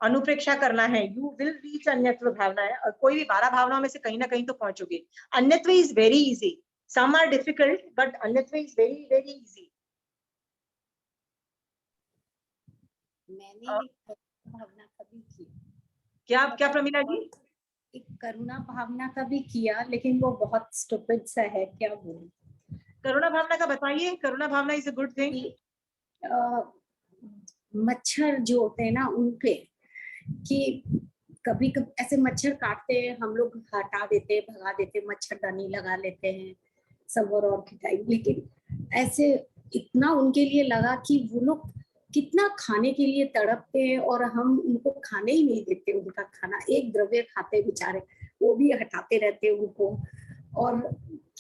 [SPEAKER 1] अनुप्रेक्षा करना है, यू विल रीच अन्यत्व भावना है। कोई भी 12 भावनाओं में से कहीं ना कहीं तो पहुंचोगे। अन्यत्व is very easy, some are difficult but अन्यत्व इज वेरी वेरी इजी।
[SPEAKER 3] मैंने एक करुणा भावना का भी किया।
[SPEAKER 1] क्या प्रमीला जी?
[SPEAKER 3] एक करुणा भावना का भी किया, लेकिन वो बहुत स्टूपिड सा है, क्या बोलूं।
[SPEAKER 1] करुणा भावना का बताइए। करुणा भावना इज अ गुड थिंग।
[SPEAKER 3] मच्छर जो होते हैं ना उनपे, कि कभी कभी ऐसे मच्छर काटते हैं, हम लोग हटा देते हैं, भगा देते हैं, मच्छरदानी लगा लेते हैं समर और के टाइम, लेकिन ऐसे इतना उनके लिए लगा कि वो लोग कितना खाने के लिए तड़पते हैं और हम उनको खाने ही नहीं देते। उनका खाना एक द्रव्य खाते बेचारे, वो भी हटाते रहते हैं उनको, और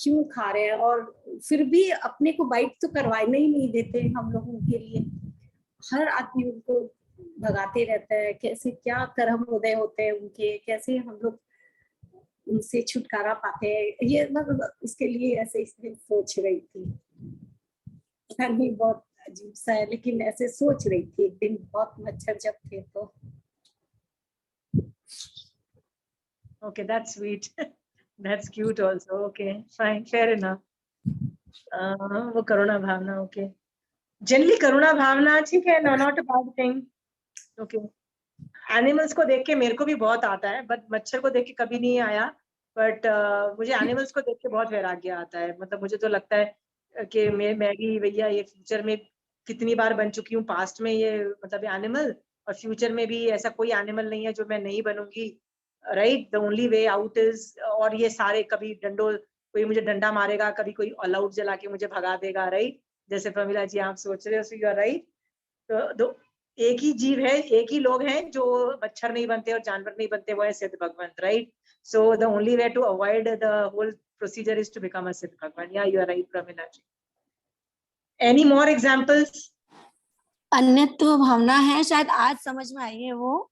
[SPEAKER 3] क्यों खा रहे हैं, और फिर भी अपने को बाइट तो करवाने ही नहीं देते हम लोग उनके लिए। हर आदमी उनको भगाते रहता है। कैसे क्या कर्म उदय होते हैं उनके, कैसे हम लोग उनसे छुटकारा पाते हैं, ये मतलब इसके लिए ऐसे इसलिए सोच रही थी। पता नहीं, बहुत अजीब सा है, लेकिन ऐसे सोच रही थी एक दिन, बहुत मच्छर जब थे तो।
[SPEAKER 1] Okay, that's sweet. That's cute also. Okay, fine, fair enough. वो करुणा भावना, okay. Generally करुणा भावना ठीक है, no, not a bad thing. Okay. Animals को देख के मेरे को भी बहुत आता है, बट मच्छर को देख के कभी नहीं आया। बट मुझे एनिमल्स को देख के बहुत वैराग्य आता है। मतलब मुझे तो लगता है कि मैं भी भैया ये फ्यूचर में कितनी बार बन चुकी हूँ, पास्ट में ये मतलब एनिमल, और फ्यूचर में भी ऐसा कोई एनिमल नहीं है जो मैं नहीं बनूंगी। Right, the only way out is, और ये सारे कभी डंडो, कोई मुझे डंडा मारेगा, कभी कोई ऑल आउट जला के मुझे भगा देगा। राइट, जैसे प्रमिला जी आप सोच रहे हो, सो यू आर राइट। तो एक ही जीव है, एक ही लोग हैं जो मच्छर नहीं बनते और जानवर नहीं बनते, वो है सिद्ध भगवंत। Right, so the only way to avoid the whole procedure is to become a सिद्ध भगवान। Yeah you are right Pramila ji. Any more examples?
[SPEAKER 5] अन्यत्व भावना है, शायद आज समझ में आई है वो।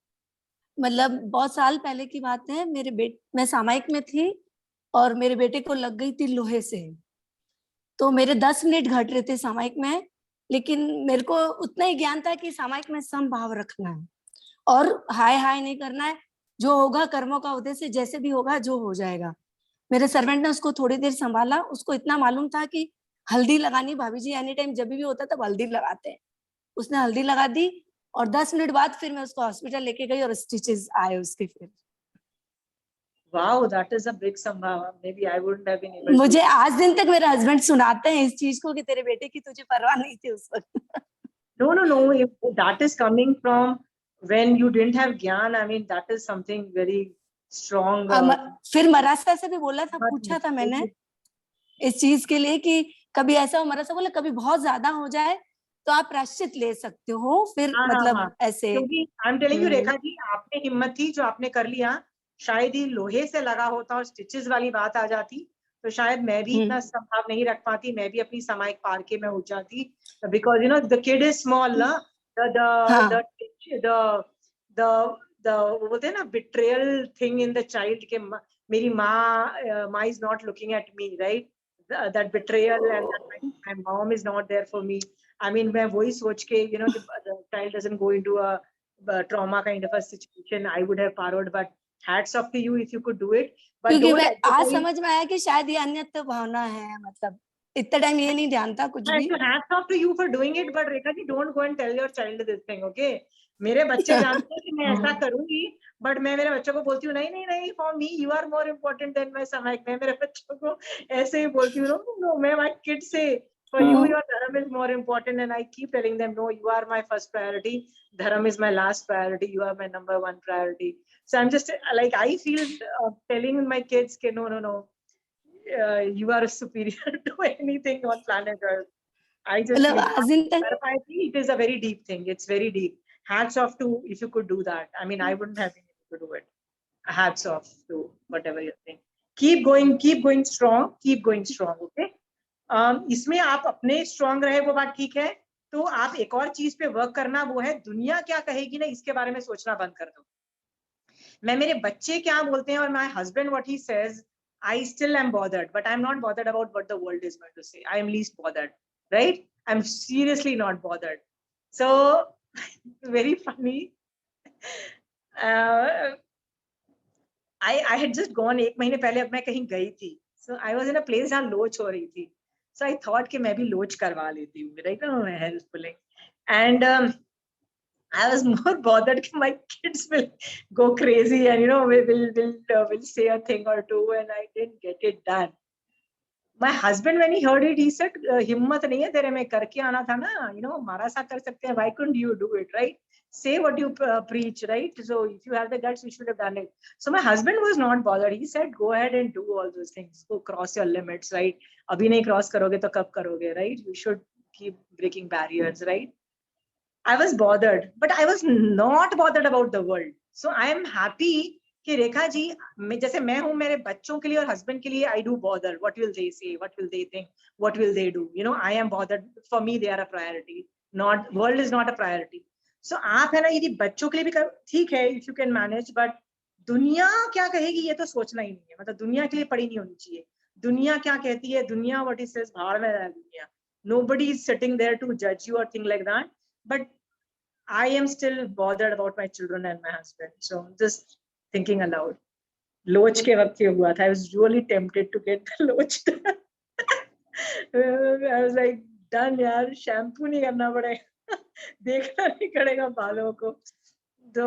[SPEAKER 5] मतलब बहुत साल पहले की बात है, मैं सामायिक में थी और मेरे बेटे को लग गई थी लोहे से। तो मेरे 10 मिनट घट रहे थे सामायिक में, लेकिन मेरे को उतना ही ज्ञान था कि सामायिक में समभाव रखना है और हाय हाय नहीं करना है। जो होगा कर्मों का उद्देश्य, जैसे भी होगा जो हो जाएगा। मेरे सर्वेंट ने उसको थोड़ी देर संभाला। उसको इतना मालूम था कि हल्दी लगानी, भाभी जी एनी टाइम जब भी होता तब हल्दी लगाते हैं। उसने हल्दी लगा दी और 10 मिनट बाद फिर मैं उसको हॉस्पिटल लेके गई और स्टिचेस आए उसके फिर।
[SPEAKER 1] Wow, that is a big संभाव। Maybe I wouldn't have been able to.
[SPEAKER 5] मुझे आज दिन तक मेरे हस्बैंड सुनाते हैं इस चीज को कि तेरे बेटे की तुझे परवाह नहीं थी उस वक्त।
[SPEAKER 1] No. If that is coming from when you didn't have ज्ञान, I mean that is something very strong.
[SPEAKER 5] फिर मरासा से भी बोला था, पूछा था मैंने इस चीज के लिए कि कभी ऐसा हो। मरासा बोला कभी बहुत ज्यादा हो जाए तो आप प्रायश्चित ले सकते हो फिर। मतलब ऐसे
[SPEAKER 1] क्योंकि I am telling you Rekha ji, आपने हिम्मत थी जो आपने कर लिया। शायद ही लोहे से लगा होता और स्टिचेस वाली बात आ जाती तो शायद मैं भी इतना संभाव नहीं रख पाती, मैं भी अपनी समाइक पार के मैं उठ जाती। Because you know the kid is small ना, द वो बोलते हैं ना betrayal thing in the child के मेरी माँ is not looking at me, right, that betrayal and my mom is not there for me. I mean, मैं वही सोच के, you know, the child doesn't go into a trauma kind of a situation. I would have followed, but hats off to you if you could do it. But
[SPEAKER 5] क्योंकि मैं आज समझ में आया कि शायद ये अन्यत्व भावना है। मतलब इतना टाइम ये नहीं ध्यान था कुछ भी।
[SPEAKER 1] hats off to you for doing it, but Rekha ji don't go and tell your child this thing, okay? मेरे बच्चे जानते हैं कि मैं ऐसा करूंगी, बट मैं मेरे बच्चों को बोलती हूँ नहीं, for me you are more important than my समाइक। मैं मेरे बच्चों को ऐसे ही बोलती हूँ, no, मैं my kids say for you your dharam is more important, and I keep telling them no, you are my first priority, dharam is my last priority, you are my number one priority. So I'm just like, I feel telling my kids ke no, you are superior to anything on planet Earth. I just feel it is a very deep thing. It's very deep. Hats off to if you could do that. I mean, I wouldn't have been able to do it. Hats off to whatever you're saying. Keep going strong. Keep going strong. Okay. इसमें आप अपने strong रहे वो बात ठीक है। तो आप एक और चीज पे वर्क करना, वो है दुनिया क्या कहेगी ना, इसके बारे में सोचना बंद कर दो। मैं मेरे बच्चे क्या बोलते हैं और my husband what he says, I still am bothered, but I'm not bothered about what the world is going to say. I am least bothered, right? I'm seriously not bothered. So very funny. I had just gone, एक महीने पहले अब मैं कहीं गई थी, so I was in a place जहाँ लोच हो रही थी, so I thought कि मैं भी लोच करवा लेती हूँ, right? Hair pulling, and I was more bothered कि my kids will go crazy and will say a thing or two, and I didn't get it done. My husband, when he heard it, he said, "हिम्मत नहीं है तेरे में, करके आना था ना, हमारा साथ कर सकते हैं. Why couldn't you do it, right? Say what you preach, right? So if you have the guts, you should have done it." So my husband was not bothered. He said, "Go ahead and do all those things. Go cross your limits, right? अभी नहीं cross करोगे तो कब करोगे, right? You should keep breaking barriers, right?" I was bothered, but I was not bothered about the world. So I am happy कि रेखा जी, जैसे मैं हूँ मेरे बच्चों के लिए और हस्बैंड के लिए, I do bother. What will they say? What will they think? What will they do? I am bothered. For me, they are a priority. Not world is not a priority. So आप है ना, यदि बच्चों के लिए भी ठीक है, if you can manage, but दुनिया क्या कहेगी ये तो सोचना ही नहीं है. मतलब दुनिया के लिए पड़ी नहीं होनी चाहिए. दुनिया क्या कहती है, दुनिया what it says, भाड़ में रहा दुनिया. Nobody is sitting there to judge you or thing like that. But I am still bothered about my children and my husband. So just thinking aloud. लोच के वक्त ये हुआ था. I was really tempted to get the लोच done. I was like, done यार, shampoo नहीं करना पड़ेगा, देखना नहीं पड़ेगा बालों को. तो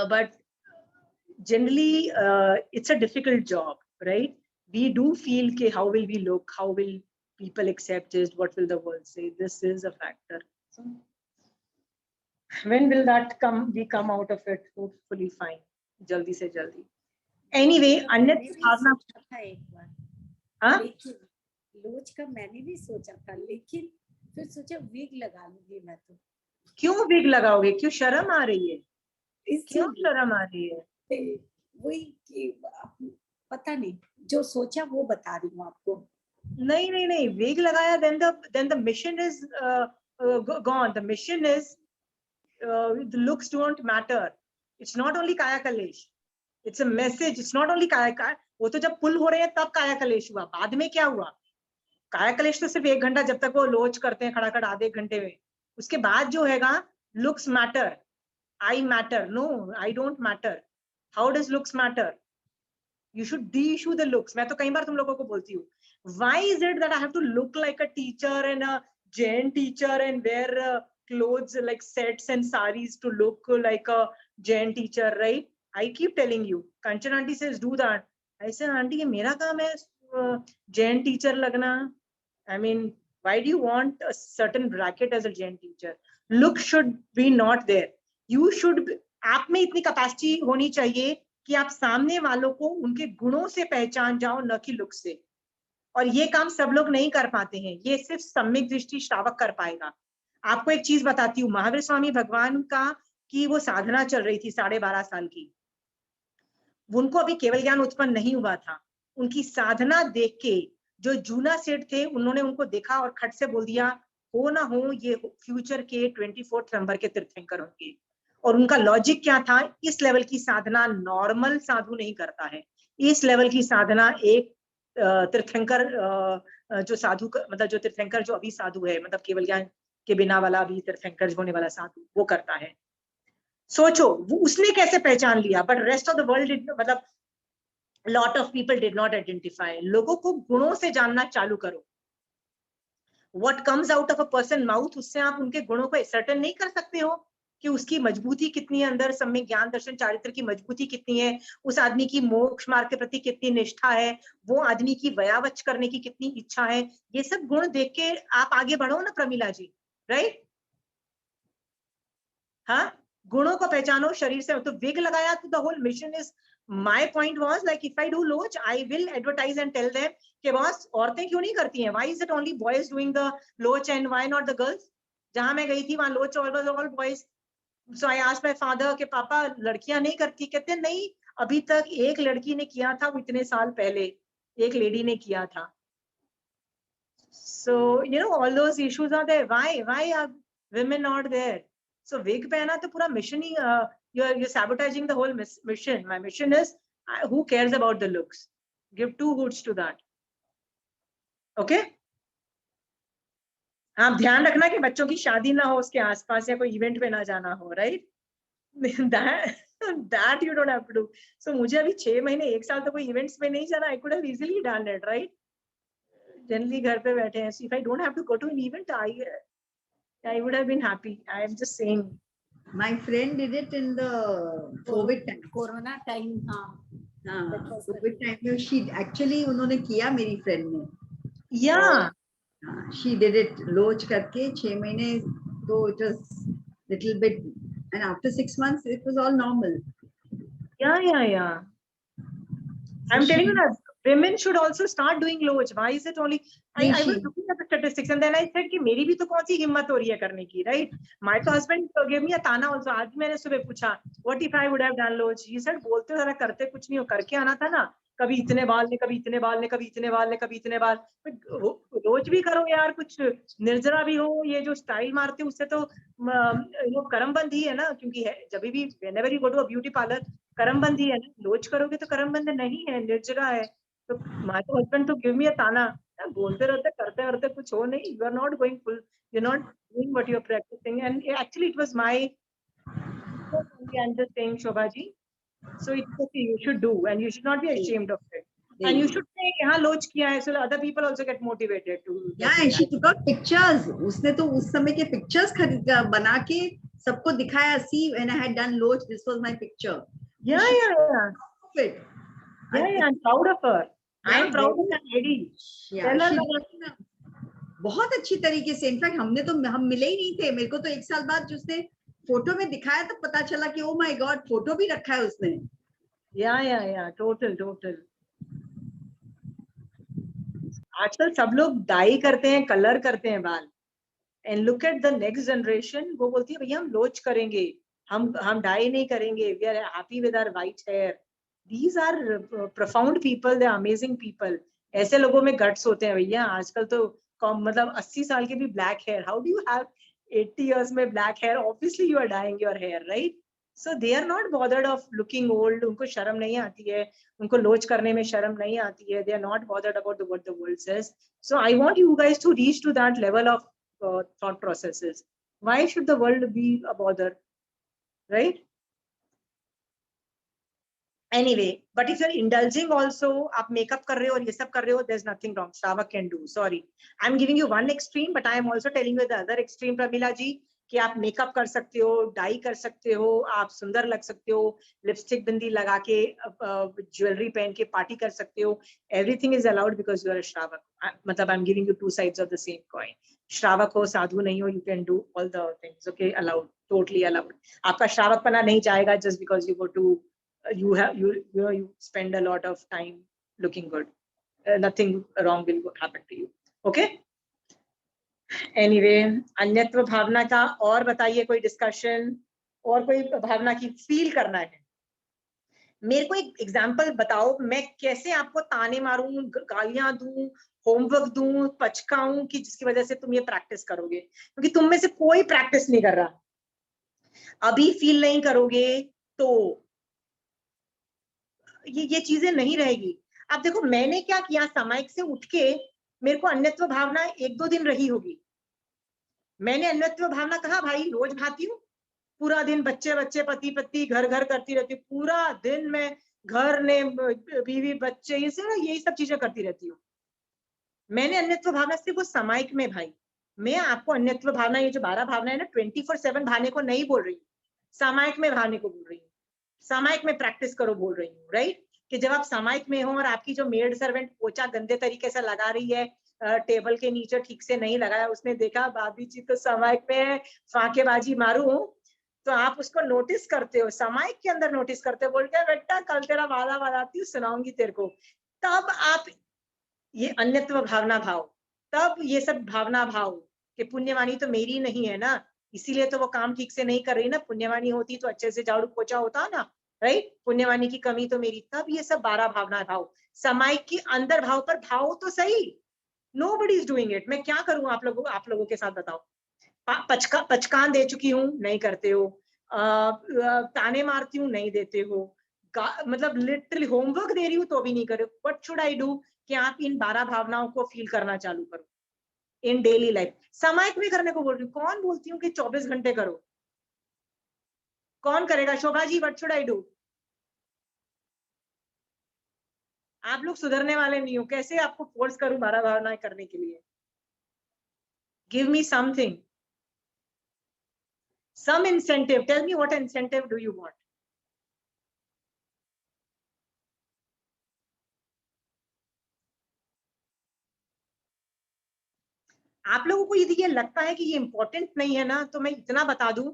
[SPEAKER 1] but generally it's a difficult job, right? We do feel कि how will we look, how will people accept it, what will the world say? This is a factor. So, when will that come? We come out of it hopefully fine. जल्दी से जल्दी. Anyway, अन्यथा भावना
[SPEAKER 3] था एक बार.
[SPEAKER 1] हाँ?
[SPEAKER 3] लेकिन लोच का मैंने भी सोचा था, लेकिन फिर सोचा विग लगा लूंगी मैं तो.
[SPEAKER 1] क्यों विग लगाओगे? क्यों शर्म आ रही है? क्यों
[SPEAKER 3] इसलिए
[SPEAKER 1] शर्म आ रही है?
[SPEAKER 3] वही कि पता नहीं, जो सोचा वो बता रही हूँ आपको.
[SPEAKER 1] नहीं, विग लगाया, then the mission is gone. The mission is the looks don't matter. It's not only kaya kalesh. It's a message. It's not only kaya. वो तो जब पुल हो रहे हैं तब काया कलेश हुआ. बाद में क्या हुआ? काया कलेश तो सिर्फ 1 घंटा, जब तक वो लोच करते हैं खड़ाखड़ आधे घंटे में. उसके बाद जो हैगा, looks matter. I matter. No, I don't matter. How does looks matter? You should de-issue the looks. मैं तो कई बार तुम लोगों को बोलती हूँ. Why is it that I have to look like a teacher and a Jain teacher and wear clothes like sets and saris to look like a Jain teacher, right? I keep telling you. Kanchan auntie says do that. I say, auntie, ये मेरा काम है Jain teacher लगना. I mean, why do you want a certain bracket as a Jain teacher? Look should be not there. You should. आप में इतनी capacity होनी चाहिए कि आप सामने वालों को उनके गुणों से पहचान जाओ, न कि लुक से. और ये काम सब लोग नहीं कर पाते हैं. ये सिर्फ सम्यक दृष्टि श्रावक कर पाएगा. आपको एक चीज बताती हूँ. महावीर स्वामी भगवान का की वो साधना चल रही थी 12.5 साल की. उनको अभी केवल ज्ञान उत्पन्न नहीं हुआ था. उनकी साधना देख के जो जूना सेठ थे, उन्होंने उनको देखा और खट से बोल दिया, हो ना हो ये फ्यूचर के 24 नंबर के तीर्थंकर होंगे. और उनका लॉजिक क्या था? इस लेवल की साधना नॉर्मल साधु नहीं करता है. इस लेवल की साधना एक तीर्थंकर जो साधु, मतलब जो तीर्थंकर जो अभी साधु है, मतलब केवल ज्ञान के बिना वाला अभी तीर्थंकर होने वाला साधु, वो करता है. सोचो वो उसने कैसे पहचान लिया. But rest of the world, मतलब lot of people did not identify. लोगों को गुणों से जानना चालू करो. What comes out of a person mouth, उससे आप उनके गुणों को सर्टन नहीं कर सकते हो कि उसकी मजबूती कितनी है अंदर, सम्यक ज्ञान दर्शन चारित्र की मजबूती कितनी है, उस आदमी की मोक्ष मार्ग के प्रति कितनी निष्ठा है, वो आदमी की व्यावच करने की कितनी इच्छा है. ये सब गुण देख के आप आगे बढ़ो ना प्रमिला जी, राइट? हाँ, गुणों को पहचानो शरीर से. तो विग लगाया तो the whole mission is, my point was like if I do loach, I will advertise and tell them कि बॉस औरतें क्यों नहीं करती हैं? Why is it only boys doing the loach and why not the girls? जहां मैं गई थी वहां लोच all boys. So I asked my father कि पापा लड़कियां नहीं करती? कहते नहीं, अभी तक एक लड़की ने किया था, वो इतने साल पहले एक लेडी ने किया था. So all those issues are there. Why are women not there? So wig पहना तो पूरा mission he you're sabotaging the whole mission. My mission is, who cares about the looks? Give 2 hoots to that. Okay? आप ध्यान रखना कि बच्चों की शादी ना हो उसके आसपास या कोई इवेंट पे ना जाना हो, right? that you don't have to do. So मुझे अभी 6 महीने 1 साल तो कोई इवेंट्स में नहीं जाना. I could have easily done it, right? Generally घर पे बैठे हैं. So if I don't have to go to an event, I would have been happy. I am just saying.
[SPEAKER 2] My friend did it in the COVID time.
[SPEAKER 3] Corona time. हाँ,
[SPEAKER 2] हाँ, COVID time में she actually उन्होंने किया मेरी friend ने.
[SPEAKER 1] Yeah.
[SPEAKER 2] She did it लोच करके 6 महीने, तो it was little bit, and after 6 months it was all normal.
[SPEAKER 1] Yeah. I'm telling you that women should also start doing loach. Why is it only? I was looking at the statistics and then I said कि मेरी भी तो कौन सी हिम्मत हो रही है करने की, right? My husband gave me a ताना also. आज मैंने सुबह पूछा, what if I would have done loach? He said बोलते जरा करते कुछ नहीं हो, करके आना था ना. कभी इतने बाल ने, कभी इतने बाल ने, कभी इतने बाल ने, कभी इतने बाल. रोज भी करो यार, कुछ निर्जरा भी हो. ये जो स्टाइल मारते उससे तो वो करमबंद ही है ना, क्योंकि जब भी whenever you go to a beauty parlor करमबंद ही है ना. लोच करोगे तो करमबंद नहीं है, निर्जरा है. तो my husband तो give me a ताना, बोलते रहते करते रहते कुछ हो नहीं. You are not going full, you're not doing what you're practicing. And actually it was my, I'm just saying, Shobha ji. So it's okay, you should do and you should not be ashamed of it. And you should say हाँ लोच किया है, so other people also get motivated to.
[SPEAKER 2] Yeah, and she took out pictures. उसने तो उस समय के pictures बना के सबको दिखाया. See, when I had done loach, this was my picture.
[SPEAKER 1] Yeah. I'm proud of her. I'm proud of that lady.
[SPEAKER 2] Yeah, बहुत अच्छी तरीके से. इनफैक्ट हम मिले ही नहीं थे. मेरे को तो 1 साल बाद जो उसने फोटो में दिखाया तो पता चला कि ओ माय गॉड, फोटो भी रखा है उसने.
[SPEAKER 1] Yeah, total. आजकल सब लोग डाई करते हैं, कलर करते हैं बाल. And look at the next generation. वो बोलती है भैया हम लोच करेंगे, हम डाई नहीं करेंगे. We are happy with our white hair. These are profound people. They are amazing people. ऐसे लोगों में guts होते हैं भैया. आजकल तो मतलब 80 साल के भी black hair. How do you have 80 years में black hair? Obviously you are dyeing your hair, right? So they are not bothered of looking old. उनको शर्म नहीं आती है, उनको लोच करने में शर्म नहीं आती है. They are not bothered about what the world says. So I want you guys to reach to that level of thought processes. Why should the world be a bother, right? Anyway, but if you're indulging also, आप makeup कर रहे हो और ये सब कर रहे हो, there's nothing wrong. Shravak can do. Sorry, I'm giving you one extreme, but I am also telling you the other extreme, Pramila ji, कि आप मेकअप कर सकते हो, डाई कर सकते हो, आप सुंदर लग सकते हो, लिपस्टिक बिंदी लगा के ज्वेलरी पहन के पार्टी कर सकते हो. Everything is allowed because you are a Shravak. मतलब I'm giving you two sides of the same coin. श्रावक हो, साधु नहीं हो, you can do all the things. Okay, allowed, totally allowed. आपका श्रावक पना नहीं जाएगा just because you go to you spend a lot of time looking good. Nothing wrong will happen to you. Okay. Anyway, अन्यत्व भावना का और बताइए, कोई discussion और कोई भावना की फील करना है. मेरे को एक एग्जांपल बताओ, मैं कैसे आपको ताने मारूं, गालियां दूं, होमवर्क दूं, पचकाऊं कि जिसकी वजह से तुम ये प्रैक्टिस करोगे, क्योंकि तुम में से कोई प्रैक्टिस नहीं कर रहा. अभी फील नहीं करोगे तो ये चीजें नहीं रहेगी. अब देखो मैंने क्या किया, सामायिक से उठ के मेरे को अन्यत्व भावना 1-2 दिन रही होगी. मैंने अन्यत्व भावना कहा भाई रोज भाती हूँ, पूरा दिन बच्चे पति पत्नी घर करती रहती हूँ, पूरा दिन मैं घर ने बीवी बच्चे ये सब यही सब चीजें करती रहती हूँ. मैंने अन्यत्व भावना सिर्फ वो सामायिक में भाई. मैं आपको अन्यत्व भावना, ये जो 12 भावना है ना, 24/7 भाने को नहीं बोल रही हूँ, सामायिक में भाने को बोल रही हूँ. सामायिक में प्रैक्टिस करो बोल रही हूँ, राइट? कि जब आप सामायिक में हो और आपकी जो मेड सर्वेंट पोछा गंदे तरीके से लगा रही है, टेबल के नीचे ठीक से नहीं लगाया, उसने देखा भाभी जी तो सामायिक में है, फाकेबाजी मारू, तो आप उसको नोटिस करते हो, सामायिक के अंदर नोटिस करते हो, बोलते हैं बेटा कल तेरा वाला बनाती हूँ, सुनाऊंगी तेरे को. तब आप ये अन्यत्व भावना भाव, तब ये सब भावना भाव कि पुण्यवानी तो मेरी नहीं है ना, इसीलिए तो वो काम ठीक से नहीं कर रही ना. पुण्यवानी होती तो अच्छे से झाड़ू पोछा होता ना, राइट? पुण्यवानी की कमी तो मेरी. तब ये सब 12 भावना भाव, सामायिक के अंदर भाव पर भाव तो सही. Nobody is doing it. मैं क्या करूं आप लोगों के साथ बताओ. पचकान दे चुकी हूँ, नहीं करते हो. ताने मारती हूँ, नहीं देते हो. मतलब लिटरली होमवर्क दे रही हूँ तो भी नहीं करे. What should I do कि आप इन 12 भावनाओं को फील करना चालू करो इन डेली लाइफ. सामायिक में करने को बोल रही हूँ. कौन बोलती हूँ कि 24 घंटे करो. कौन करेगा? Shobha ji, what should I do? आप लोग सुधरने वाले नहीं हो, कैसे आपको फोर्स करूं बारह भावनाएं करने के लिए? Give me something, some incentive. Tell me what incentive do you want? आप लोगों को यदि ये लगता है कि ये इंपॉर्टेंट नहीं है ना, तो मैं इतना बता दूं,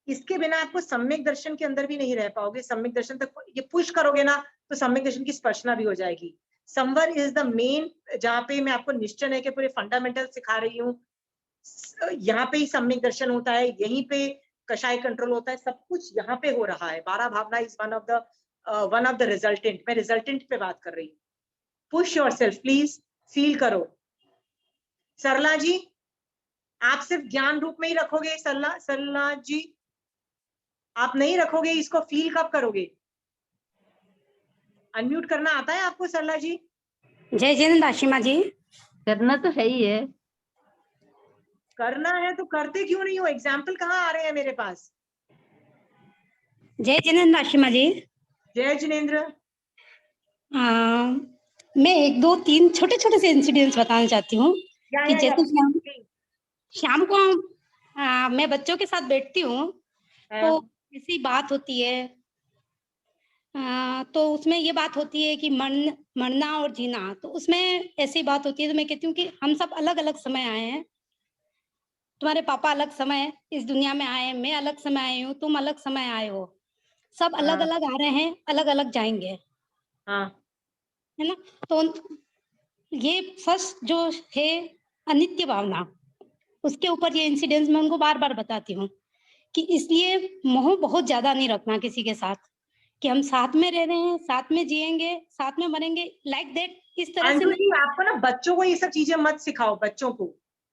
[SPEAKER 1] इसके बिना आपको सम्यक दर्शन के अंदर भी नहीं रह पाओगे। सम्यक दर्शन तक ये पुश करोगे ना, तो सम्यक दर्शन की स्पर्शना भी हो जाएगी। संवर इज द मेन, जहाँ पे मैं आपको निश्चय के पूरे फंडामेंटल सिखा रही हूँ। यहाँ पे ही सम्यक दर्शन होता है, यहीं पे कषाय कंट्रोल होता है, सब कुछ यहाँ पे हो रहा है। 12 भावना is one of the resultant. मैं रिजल्टेंट पे बात कर रही हूँ। पुश योरसेल्फ प्लीज, फील करो। सरला जी, आप सिर्फ ज्ञान रूप में ही रखोगे? सरला जी, आप नहीं रखोगे इसको, फील कब करोगे? अनम्यूट करना आता है आपको सरला जी?
[SPEAKER 3] जय जिनेंद्र आशिमा जी।
[SPEAKER 6] करना तो है ही है।
[SPEAKER 1] करना है तो करते क्यों नहीं हो? एग्जाम्पल कहाँ आ रहे हैं मेरे पास?
[SPEAKER 3] जय जिनेंद्र आशिमा जी।
[SPEAKER 1] जय जिनेंद्र।
[SPEAKER 3] मैं 1 2 3 छोटे छोटे से इंसिडेंट्स बताना चाहती हूँ कि जैसे शाम को मैं बच्चों के साथ बैठती हूँ, तो ऐसी बात होती है, तो उसमें ये बात होती है कि मरना और जीना, तो उसमें ऐसी बात होती है, तो मैं कहती हूँ कि हम सब अलग अलग समय आए हैं। तुम्हारे पापा अलग समय इस दुनिया में आए, मैं अलग समय आई हूँ, तुम अलग समय आए हो, सब अलग अलग आ रहे हैं, अलग अलग जाएंगे,
[SPEAKER 1] हाँ,
[SPEAKER 3] है ना। तो ये फर्स्ट जो है अनित्य भावना, उसके ऊपर ये इंसिडेंट्स मैं उनको बार बार बताती हूँ कि इसलिए मोह बहुत ज्यादा नहीं रखना किसी के साथ, कि हम साथ में रह रहे हैं, साथ में जिएंगे, साथ में मरेंगे, लाइक दैट, इस तरह से
[SPEAKER 1] जी, आपको ना बच्चों को ये सब चीजें मत सिखाओ।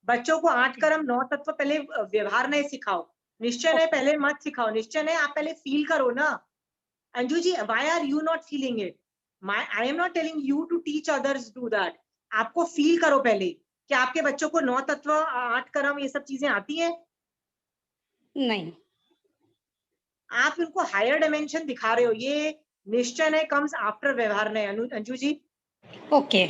[SPEAKER 1] बच्चों को 8 कर्म 9 तत्व पहले व्यवहार नहीं सिखाओ। निश्चय नहीं पहले मत सिखाओ। निश्चय नहीं, आप पहले फील करो ना। Anju ji, why are you not feeling it? I am not telling you to teach others do that. आपको फील करो पहले कि आपके बच्चों को 9 तत्व 8 कर्म ये सब चीजें आती हैं?
[SPEAKER 3] नहीं।
[SPEAKER 1] आप उनको हायर डायमेंशन दिखा रहे हो। ये निश्चय नहीं कम्स आफ्टर व्यवहार नहीं। अंजू जी,
[SPEAKER 3] ओके।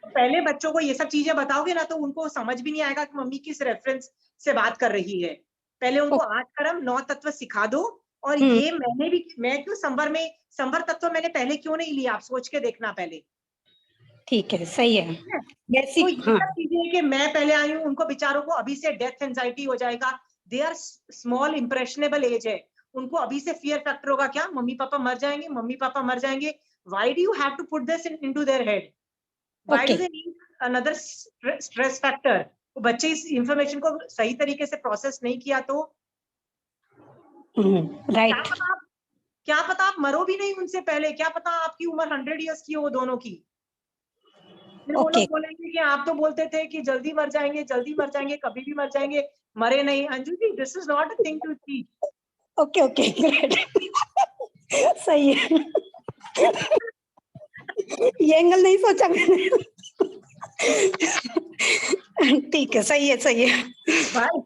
[SPEAKER 1] पहले बच्चों को ये सब चीजें बताओगे ना, तो उनको समझ भी नहीं आएगा कि मम्मी किस रेफरेंस से बात कर रही है। पहले उनको 8 कर्म 9 तत्व सिखा दो। और ये मैं क्यों संवर तत्व मैंने पहले क्यों नहीं लिया, आप सोच के देखना पहले।
[SPEAKER 3] ठीक है, सही है।
[SPEAKER 1] तो ये सब चीजें कि मैं पहले आई हूँ, उनको बेचारों को अभी से डेथ एंजाइटी हो जाएगा। They are small impressionable age है, उनको अभी से फियर फैक्टर होगा, क्या मम्मी पापा मर जाएंगे, मम्मी पापा मर जाएंगे। Why do you have to put this into their head? Why do they need another stress factor? तो बच्चे इस इंफॉर्मेशन को सही तरीके से प्रोसेस नहीं किया तो
[SPEAKER 3] राइट।
[SPEAKER 1] क्या पता आप मरो भी नहीं उनसे पहले। क्या पता आपकी उम्र 100 इयर्स की हो दोनों की। फिर वो लोग बोलेंगे कि आप तो बोलते थे कि जल्दी मर जाएंगे, जल्दी मर जाएंगे, कभी भी मर जाएंगे, मरे नहीं। Anju ji, this is not a thing to teach.
[SPEAKER 3] Okay okay, great. सही है। ये एंगल नहीं सोचा मैंने। ठीक है, सही है, सही है
[SPEAKER 1] भाई।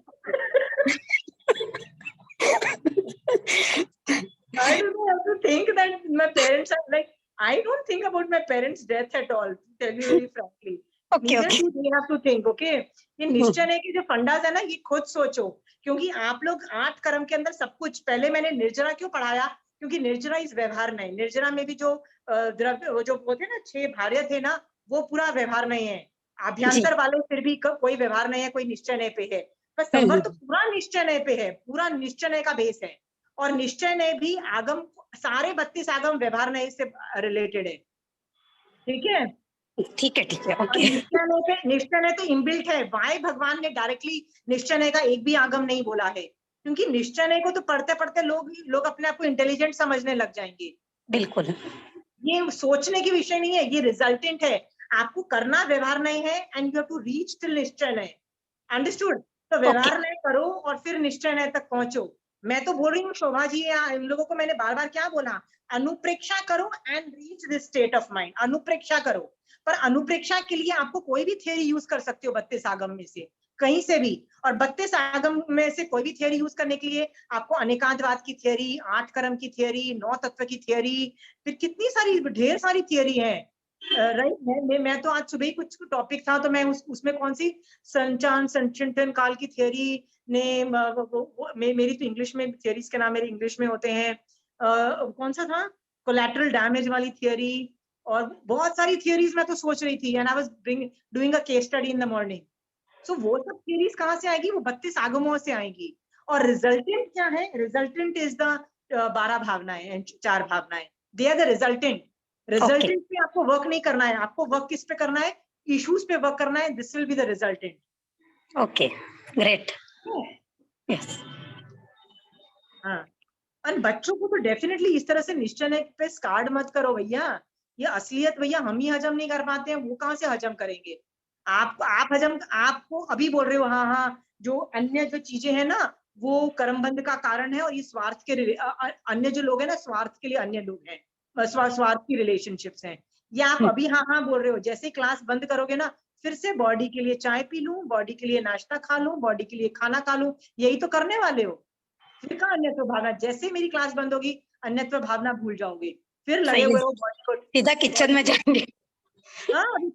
[SPEAKER 1] Why do they have to think that my parents are like? I don't think about my parents' death at all, to tell you very frankly. Neither do they have to think, okay? ये निश्चय है कि जो fundas है ना, ये खुद सोचो। क्योंकि आप लोग 8 कर्म के अंदर सब कुछ, पहले मैंने निर्जरा क्यों पढ़ाया? क्योंकि निर्जरा इस व्यवहार नहीं। निर्जरा में भी जो द्रव्य, वो जो होते ना 6 भार्य थे ना, वो पूरा व्यवहार नहीं है। आभ्यंतर वाले फिर भी कोई व्यवहार नहीं है, कोई निश्चय नहीं पे है। पर संवर तो पूरा निश्चय नहीं पे है, पूरा निश्चय का बेस है। और निश्चय ने भी आगम, सारे 32 आगम व्यवहार नहीं से रिलेटेड है। ठीक है,
[SPEAKER 3] ठीक है, ठीक है, ओके।
[SPEAKER 1] निश्चय ने तो इनबिल्ट है। वाई भगवान ने डायरेक्टली निश्चय का एक भी आगम नहीं बोला है? क्योंकि निश्चय को तो पढ़ते पढ़ते लोग अपने आप को इंटेलिजेंट समझने लग जाएंगे।
[SPEAKER 3] बिल्कुल,
[SPEAKER 1] ये सोचने की विषय नहीं है, ये रिजल्टेंट है। आपको करना व्यवहार नहीं है, and you have to reach till निश्चय नहीं। अंडरस्टूड? तो व्यवहार नहीं करो और फिर निश्चय नहीं तक पहुंचो। मैं तो बोल रही हूँ शोभा जी, इन लोगों को मैंने बार बार क्या बोला? अनुप्रेक्षा करो and reach this state of mind. अनुप्रेक्षा करो, पर अनुप्रेक्षा के लिए आपको कोई भी थ्योरी यूज कर सकते हो 32 आगम में से। कहीं से भी। और 32 आगम में से कोई भी थियरी यूज करने के लिए आपको अनेकांतवाद की थियरी, 8 कर्म की थियरी, 9 तत्व की थियरी, फिर कितनी सारी ढेर सारी थियरी है, राइट। मैं तो आज सुबह ही कुछ टॉपिक था तो मैं उसमें कौन सी संचान संचिंतन काल की थियरी ने मेरी तो इंग्लिश में थियरीज के नाम मेरे इंग्लिश में होते हैं, कौन सा था, कोलैटरल डैमेज वाली थियरी, और बहुत सारी थियरीज मैं तो सोच रही थी, and I was doing a case study in the morning. So वो सब थियरीज कहाँ से आएगी, वो 32 आगमों से आएगी। और रिजल्टेंट क्या है, रिजल्टेंट इज द 12 भावनाएं, 4 भावनाएं, they are the resultant. Resultant पे आपको वर्क नहीं करना है, आपको वर्क किस पे करना है, इश्यूज पे वर्क करना है, this will be the resultant.
[SPEAKER 5] Okay, great, yes.
[SPEAKER 1] हाँ, और बच्चों को तो डेफिनेटली इस तरह से निश्चय पे स्कार्ड मत करो भैया, ये असलियत भैया हम ही हजम नहीं कर पाते हैं, वो कहाँ से हजम करेंगे। आप हजम, आपको अभी बोल रहे हो हाँ हाँ, जो अन्य जो चीजें हैं ना वो कर्मबंध का कारण है, और ये स्वार्थ के अन्य जो लोग हैं ना, स्वार्थ के लिए अन्य लोग हैं, स्वार्थ की रिलेशनशिप्स हैं, ये आप अभी हाँ हाँ बोल रहे हो। जैसे क्लास बंद करोगे ना, फिर से बॉडी के लिए चाय पी लूं, बॉडी के लिए नाश्ता खा लूं, बॉडी के लिए खाना खा लूं, यही तो करने वाले हो। फिर कहाँ अन्यत्व भावना, जैसे मेरी क्लास बंद होगी अन्यत्व भावना भूल जाओगे, फिर लगे हुए हो बॉडी को
[SPEAKER 5] सीधा किचन में जाएंगे।
[SPEAKER 1] हाँ,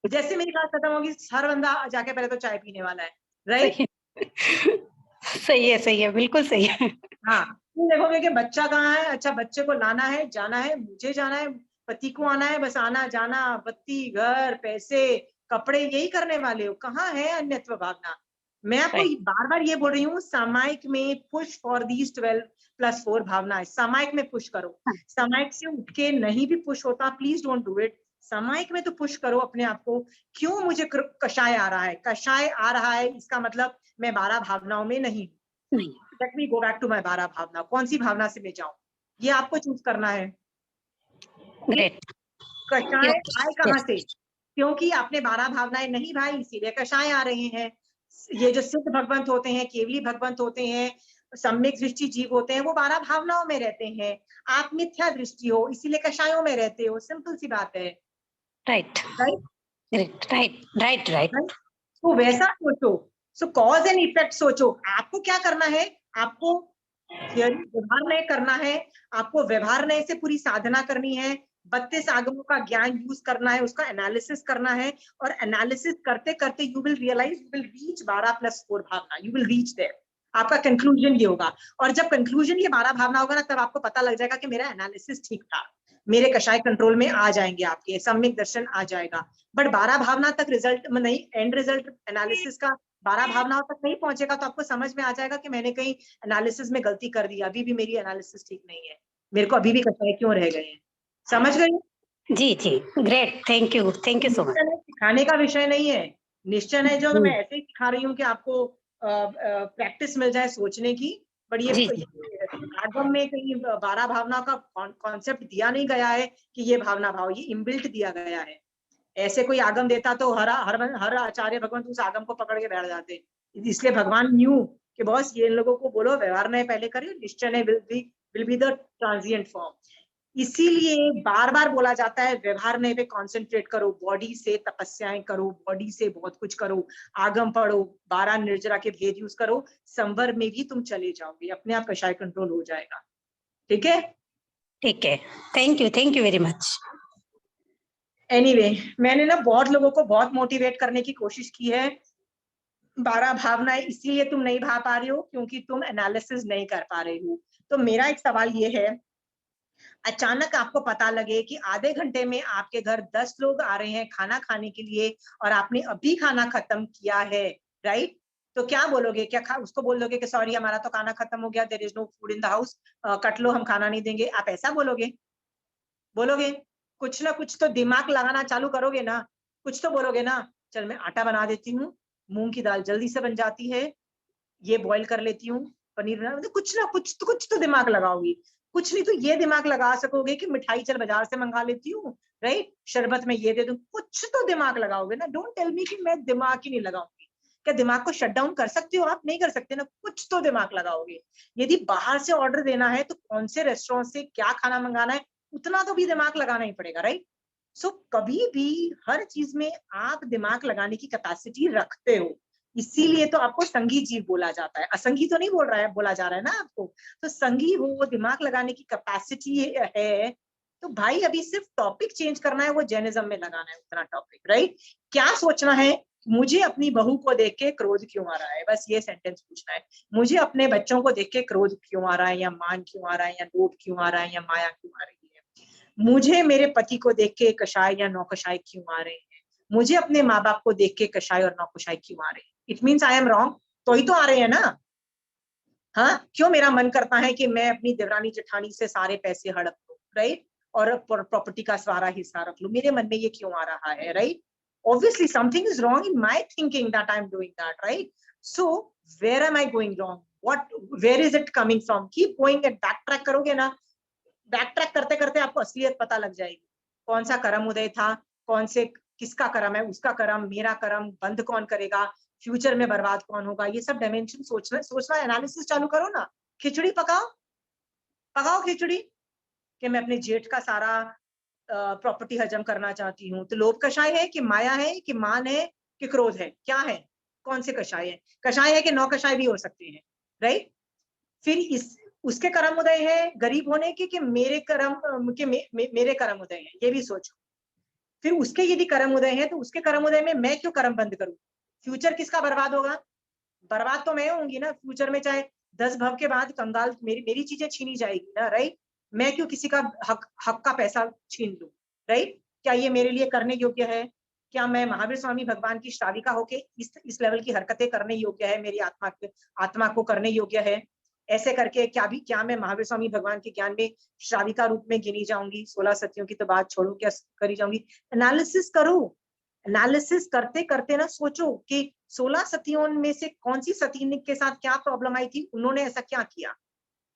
[SPEAKER 1] जैसे मेरी क्लास खत्म होगी हर बंदा जाके पहले तो चाय पीने वाला है, राइट।
[SPEAKER 5] सही है, बिल्कुल सही है।
[SPEAKER 1] हाँ, तुम देखोगे कि बच्चा कहाँ है, अच्छा बच्चे को लाना है, जाना है, मुझे जाना है, पति को आना है, बस आना जाना, बत्ती, घर, पैसे, कपड़े, यही करने वाले हो, कहाँ है अन्यत्व भावना। मैं आपको बार बार ये बोल रही हूँ, सामायिक में पुश फॉर दीज 12+4 भावनाएं, सामायिक में पुश करो। सामायिक से उठ के नहीं भी पुश होता, प्लीज डोंट डू इट। सामायिक में तो पुश करो अपने आप को। क्यों मुझे कषाय आ रहा है, कषाय आ रहा है इसका मतलब मैं 12 भावनाओं में नहीं हूँ। Let me go back to my 12 भावना, कौन सी भावना से मैं जाऊं, ये आपको चूज करना है।
[SPEAKER 5] ग्रेट,
[SPEAKER 1] कषाय आए कहाँ से, क्योंकि आपने 12 भावनाएं नहीं भाई, इसीलिए कषाय आ रहे हैं। ये जो सिद्ध भगवंत होते हैं, केवली भगवंत होते हैं, सम्यक दृष्टि जीव होते हैं, वो 12 भावनाओं में रहते हैं। आप मिथ्या दृष्टि हो, इसीलिए कषायों में रहते हो, सिंपल सी बात है।
[SPEAKER 5] राइट,
[SPEAKER 1] तो वैसा सोचो, सो कॉज एंड इफेक्ट सोचो। आपको क्या करना है, आपको व्यवहार नए करना है, आपको व्यवहार नए से पूरी साधना करनी है, 32 आगमों का ज्ञान यूज करना है, उसका एनालिसिस करना है, और एनालिसिस करते करते you will realise, you will reach 12+4 भावना, यू विल रीच देयर। आपका कंक्लूजन ये होगा, और जब कंक्लूजन ये 12 भावना होगा ना, तब आपको पता लग जाएगा कि मेरा एनालिसिस ठीक था, मेरे कषाय कंट्रोल में आ जाएंगे, आपके सम्यक दर्शन आ जाएगा। बट 12 भावना तक रिजल्ट नहीं, एंड रिजल्ट एनालिसिस का 12 भावनाओं तक नहीं पहुंचेगा, तो आपको समझ में आ जाएगा कि मैंने कहीं एनालिसिस में गलती कर दी, अभी भी मेरी एनालिसिस ठीक नहीं है, मेरे को अभी भी कषाय क्यों रह गए हैं। समझ गए?
[SPEAKER 5] जी, great, thank you so much.
[SPEAKER 1] सिखाने का विषय नहीं है, निश्चय है जो, तो मैं ऐसे ही सिखा रही हूँ कि आपको प्रैक्टिस मिल जाए सोचने की। बट ये आगम में कहीं 12 भावना का कॉन्सेप्ट दिया नहीं गया है कि ये भावना भाव, ये इनबिल्ट दिया गया है। ऐसे कोई आगम देता तो हर आचार्य भगवंत उस आगम को पकड़ के बैठ जाते, इसलिए भगवान न्यू कि बॉस ये लोगों को बोलो व्यवहार नए पहले करिए, निश्चय will be the transient form. इसीलिए बार बार बोला जाता है व्यवहार नए पे कॉन्सेंट्रेट करो, बॉडी से तपस्याएं करो, बॉडी से बहुत कुछ करो, आगम पढ़ो, 12 निर्जरा के भेद यूज करो, संवर में भी तुम चले जाओगे, अपने आप कषाय कंट्रोल हो जाएगा। ठीक है,
[SPEAKER 5] thank you very much.
[SPEAKER 1] Anyway, मैंने ना बहुत लोगों को बहुत मोटिवेट करने की कोशिश की है। 12 भावनाएं इसलिए तुम नहीं भा पा रहे हो क्योंकि तुम एनालिसिस नहीं कर पा रहे हो। तो मेरा एक सवाल ये है, अचानक आपको पता लगे कि आधे घंटे में आपके घर 10 लोग आ रहे हैं खाना खाने के लिए, और आपने अभी खाना खत्म किया है, राइट? तो क्या बोलोगे, क्या उसको बोल दोगे कि सॉरी हमारा तो खाना खत्म हो गया, there is no food in the house, cut लो, हम खाना नहीं देंगे, आप ऐसा बोलोगे? कुछ ना कुछ तो दिमाग लगाना चालू करोगे ना, कुछ तो बोलोगे ना, चल मैं आटा बना देती हूँ, मूंग की दाल जल्दी से बन जाती है, ये बॉईल कर लेती हूँ, पनीर बना, मतलब कुछ तो दिमाग लगाओगी। कुछ नहीं तो ये दिमाग लगा सकोगे कि मिठाई चल बाजार से मंगा लेती हूँ, राइट, शरबत में ये दे दूं, कुछ तो दिमाग लगाओगे ना। डोंट टेल मी कि मैं दिमाग ही नहीं लगाऊंगी। क्या दिमाग को शट डाउन कर सकते हो आप? नहीं कर सकते ना, कुछ तो दिमाग लगाओगे। यदि बाहर से ऑर्डर देना है तो कौन से रेस्टोरेंट से क्या खाना मंगाना है, उतना तो भी दिमाग लगाना ही पड़ेगा, राइट? सो कभी भी हर चीज में आप दिमाग लगाने की कैपेसिटी रखते हो, इसीलिए तो आपको संगी जीव बोला जाता है, असंगी तो नहीं बोला जा रहा है ना आपको। तो संगी वो दिमाग लगाने की कैपेसिटी है। तो भाई अभी सिर्फ टॉपिक चेंज करना है, वो जैनिज्म में लगाना है उतना टॉपिक, राइट। क्या सोचना है, मुझे अपनी बहू को देख के क्रोध क्यों आ रहा है, बस ये सेंटेंस पूछना है। मुझे अपने बच्चों को देख के क्रोध क्यों आ रहा है, या मान क्यों आ रहा है, या लोभ क्यों आ रहा है, या माया क्यों आ रही है। मुझे मेरे पति को देख के कषाय या नौकषाय क्यों आ रहे हैं। मुझे अपने माँ बाप को देख के कषाय और नौकषाय क्यों आ रहे हैं। It means I am wrong, तो ही तो आ रहे हैं ना। हाँ, क्यों मेरा मन करता है कि मैं अपनी देवरानी जेठानी से सारे पैसे हड़प लूं, राइट, और प्रॉपर्टी का सारा हिस्सा रख लूं। मेरे मन में ये क्यों आ रहा है, right. Obviously something is wrong in my thinking that I'm doing that, right? So where am I going wrong? Where is it coming from? Keep going and backtrack करोगे ना, backtrack करते करते आपको असलियत पता लग जाएगी। कौन सा कर्म उदय था, कौन से किसका कर्म है, उसका कर्म, मेरा कर्म, बंद कौन करेगा, फ्यूचर में बर्बाद कौन होगा, ये सब डायमेंशन सोचना एनालिसिस चालू करो ना। खिचड़ी पकाओ खिचड़ी, कि मैं अपने जेठ का सारा प्रॉपर्टी हजम करना चाहती हूँ। तो लोभ कषाय है कि माया है कि मान है कि क्रोध है, क्या है, कौन से कषाय है। कषाय है कि नौ कषाय भी हो सकते हैं, राइट। फिर उसके कर्म उदय है गरीब होने के कि मेरे कर्म मेरे कर्म उदय है, ये भी सोचो। फिर उसके यदि कर्म उदय है तो उसके कर्म उदय में मैं क्यों कर्म बंद करूं। फ्यूचर किसका बर्बाद होगा, बर्बाद तो मैं होंगी ना फ्यूचर में। चाहे 10 भव के बाद कंगाल मेरी चीजें छीनी जाएगी ना, राइट। मैं क्यों किसी का हक का पैसा छीन लूं, राइट। क्या ये मेरे लिए करने योग्य है। क्या मैं महावीर स्वामी भगवान की श्राविका होके इस लेवल की हरकतें करने योग्य है, मेरी आत्मा को करने योग्य है। ऐसे करके क्या मैं महावीर स्वामी भगवान के ज्ञान में श्राविका रूप में गिनी जाऊंगी। 16 सतियों की तो बात छोड़ो, क्या करी जाऊंगी। एनालिसिस करो, एनालिसिस करते करते ना सोचो कि 16 सतियों में से कौन सी सती के साथ क्या प्रॉब्लम आई थी, उन्होंने ऐसा क्या किया।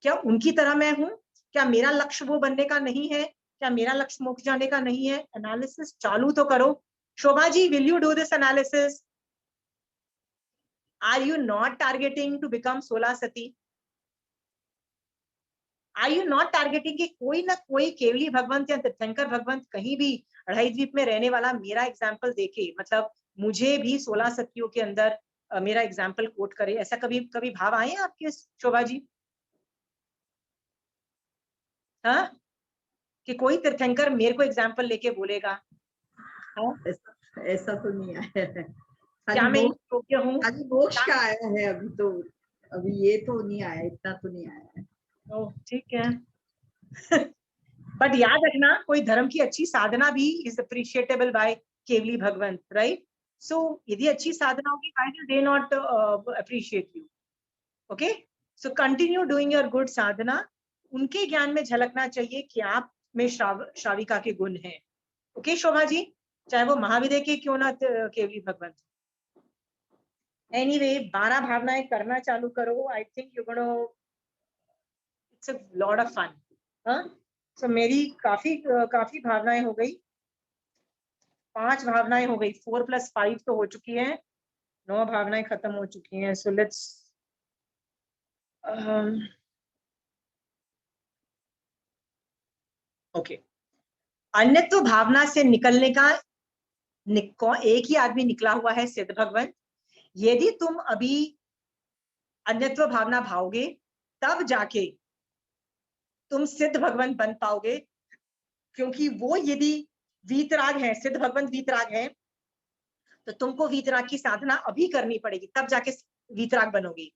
[SPEAKER 1] क्या उनकी तरह मैं हूं, क्या मेरा लक्ष्य वो बनने का नहीं है, क्या मेरा लक्ष्य मोक्ष जाने का नहीं है। एनालिसिस चालू तो करो। Shobha ji, will you do this analysis. Are you not targeting to become 16 सती। आर यू नॉट टारगेटिंग कि कोई ना कोई केवली भगवंत या तीर्थंकर भगवंत कहीं भी अढ़ाई द्वीप में रहने वाला मेरा एग्जाम्पल देखे, मतलब मुझे भी 16 सतियों के अंदर मेरा एग्जाम्पल कोट करे। ऐसा कभी भाव आए आपके शोभा जी, हाँ, कि कोई तीर्थंकर मेरे को एग्जाम्पल लेके बोलेगा, हाँ?
[SPEAKER 2] ऐसा तो नहीं आया है।
[SPEAKER 1] क्या मैं योग्य हूँ,
[SPEAKER 2] खाली मोक्ष का आया है अभी तो, अभी ये तो नहीं आया, इतना तो नहीं आया है।
[SPEAKER 1] ओह ठीक है। बट याद रखना, कोई धर्म की अच्छी साधना भी is appreciable bye Kevali Bhagwant, right. सो यदि अच्छी साधना होगी, why will they not appreciate you. Okay, so continue doing your good sadhana. उनके ज्ञान में झलकना चाहिए कि आप में श्राविका के गुण हैं। ओके शोभा जी, चाहे वो महाविद्य के क्यों ना केवली भगवंत। एनीवे 12 भावनाएं करना चालू करो। I think you gonna, it's a lot of fun. हाँ, सो मेरी काफी भावनाएं हो गई, 5 भावनाएं हो गई। 4 + 5 तो हो चुकी हैं, 9 भावनाएं खत्म हो चुकी हैं। So let's okay. अन्यत्व भावना से निकलने का एक ही आदमी निकला हुआ है, सिद्ध भगवंत। यदि तुम अभी अन्यत्व भावना भाओगे, तब जाके तुम सिद्ध भगवंत बन पाओगे। क्योंकि वो यदि वीतराग है, सिद्ध भगवंत वीतराग है, तो तुमको वीतराग की साधना अभी करनी पड़ेगी, तब जाके वीतराग बनोगी।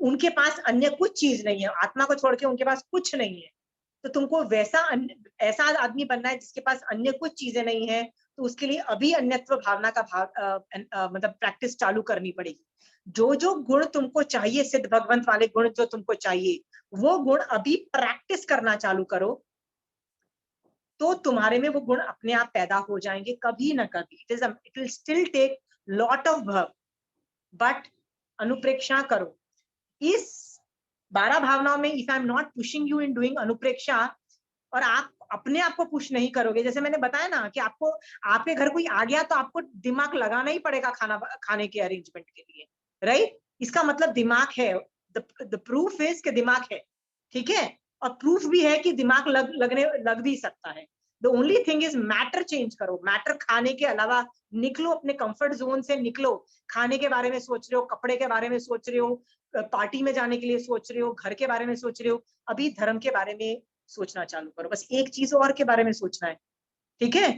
[SPEAKER 1] उनके पास अन्य कुछ चीज नहीं है, आत्मा को छोड़ के उनके पास कुछ नहीं है। तो तुमको ऐसा आदमी बनना है जिसके पास अन्य कुछ चीजें नहीं है। तो उसके लिए अभी अन्यत्व भावना का मतलब प्रैक्टिस चालू करनी पड़ेगी। जो गुण तुमको चाहिए, सिद्ध भगवंत वाले गुण जो तुमको चाहिए, वो गुण अभी प्रैक्टिस करना चालू करो, तो तुम्हारे में वो गुण अपने आप पैदा हो जाएंगे कभी ना कभी। It will still take lot of bhav, but अनुप्रेक्षा करो। इस 12 भावनाओं में if I am not pushing you in doing anupreksha, और आप अपने आप को पुश नहीं करोगे, जैसे मैंने बताया ना कि आपको, आपके घर कोई आ गया तो आपको दिमाग लगाना ही पड़ेगा खाने के अरेंजमेंट के लिए, राइट। इसका मतलब दिमाग है। द प्रूफ इज कि दिमाग है, ठीक है। और प्रूफ भी है कि दिमाग लग भी सकता है। The only thing is matter change करो। मैटर खाने के अलावा निकलो, अपने कंफर्ट जोन से निकलो। खाने के बारे में सोच रहे हो, कपड़े के बारे में सोच रहे हो, पार्टी में जाने के लिए सोच रहे हो, घर के बारे में सोच रहे हो, अभी धर्म के बारे में सोचना चालू करो। बस एक चीज और के बारे में सोचना है, ठीक है।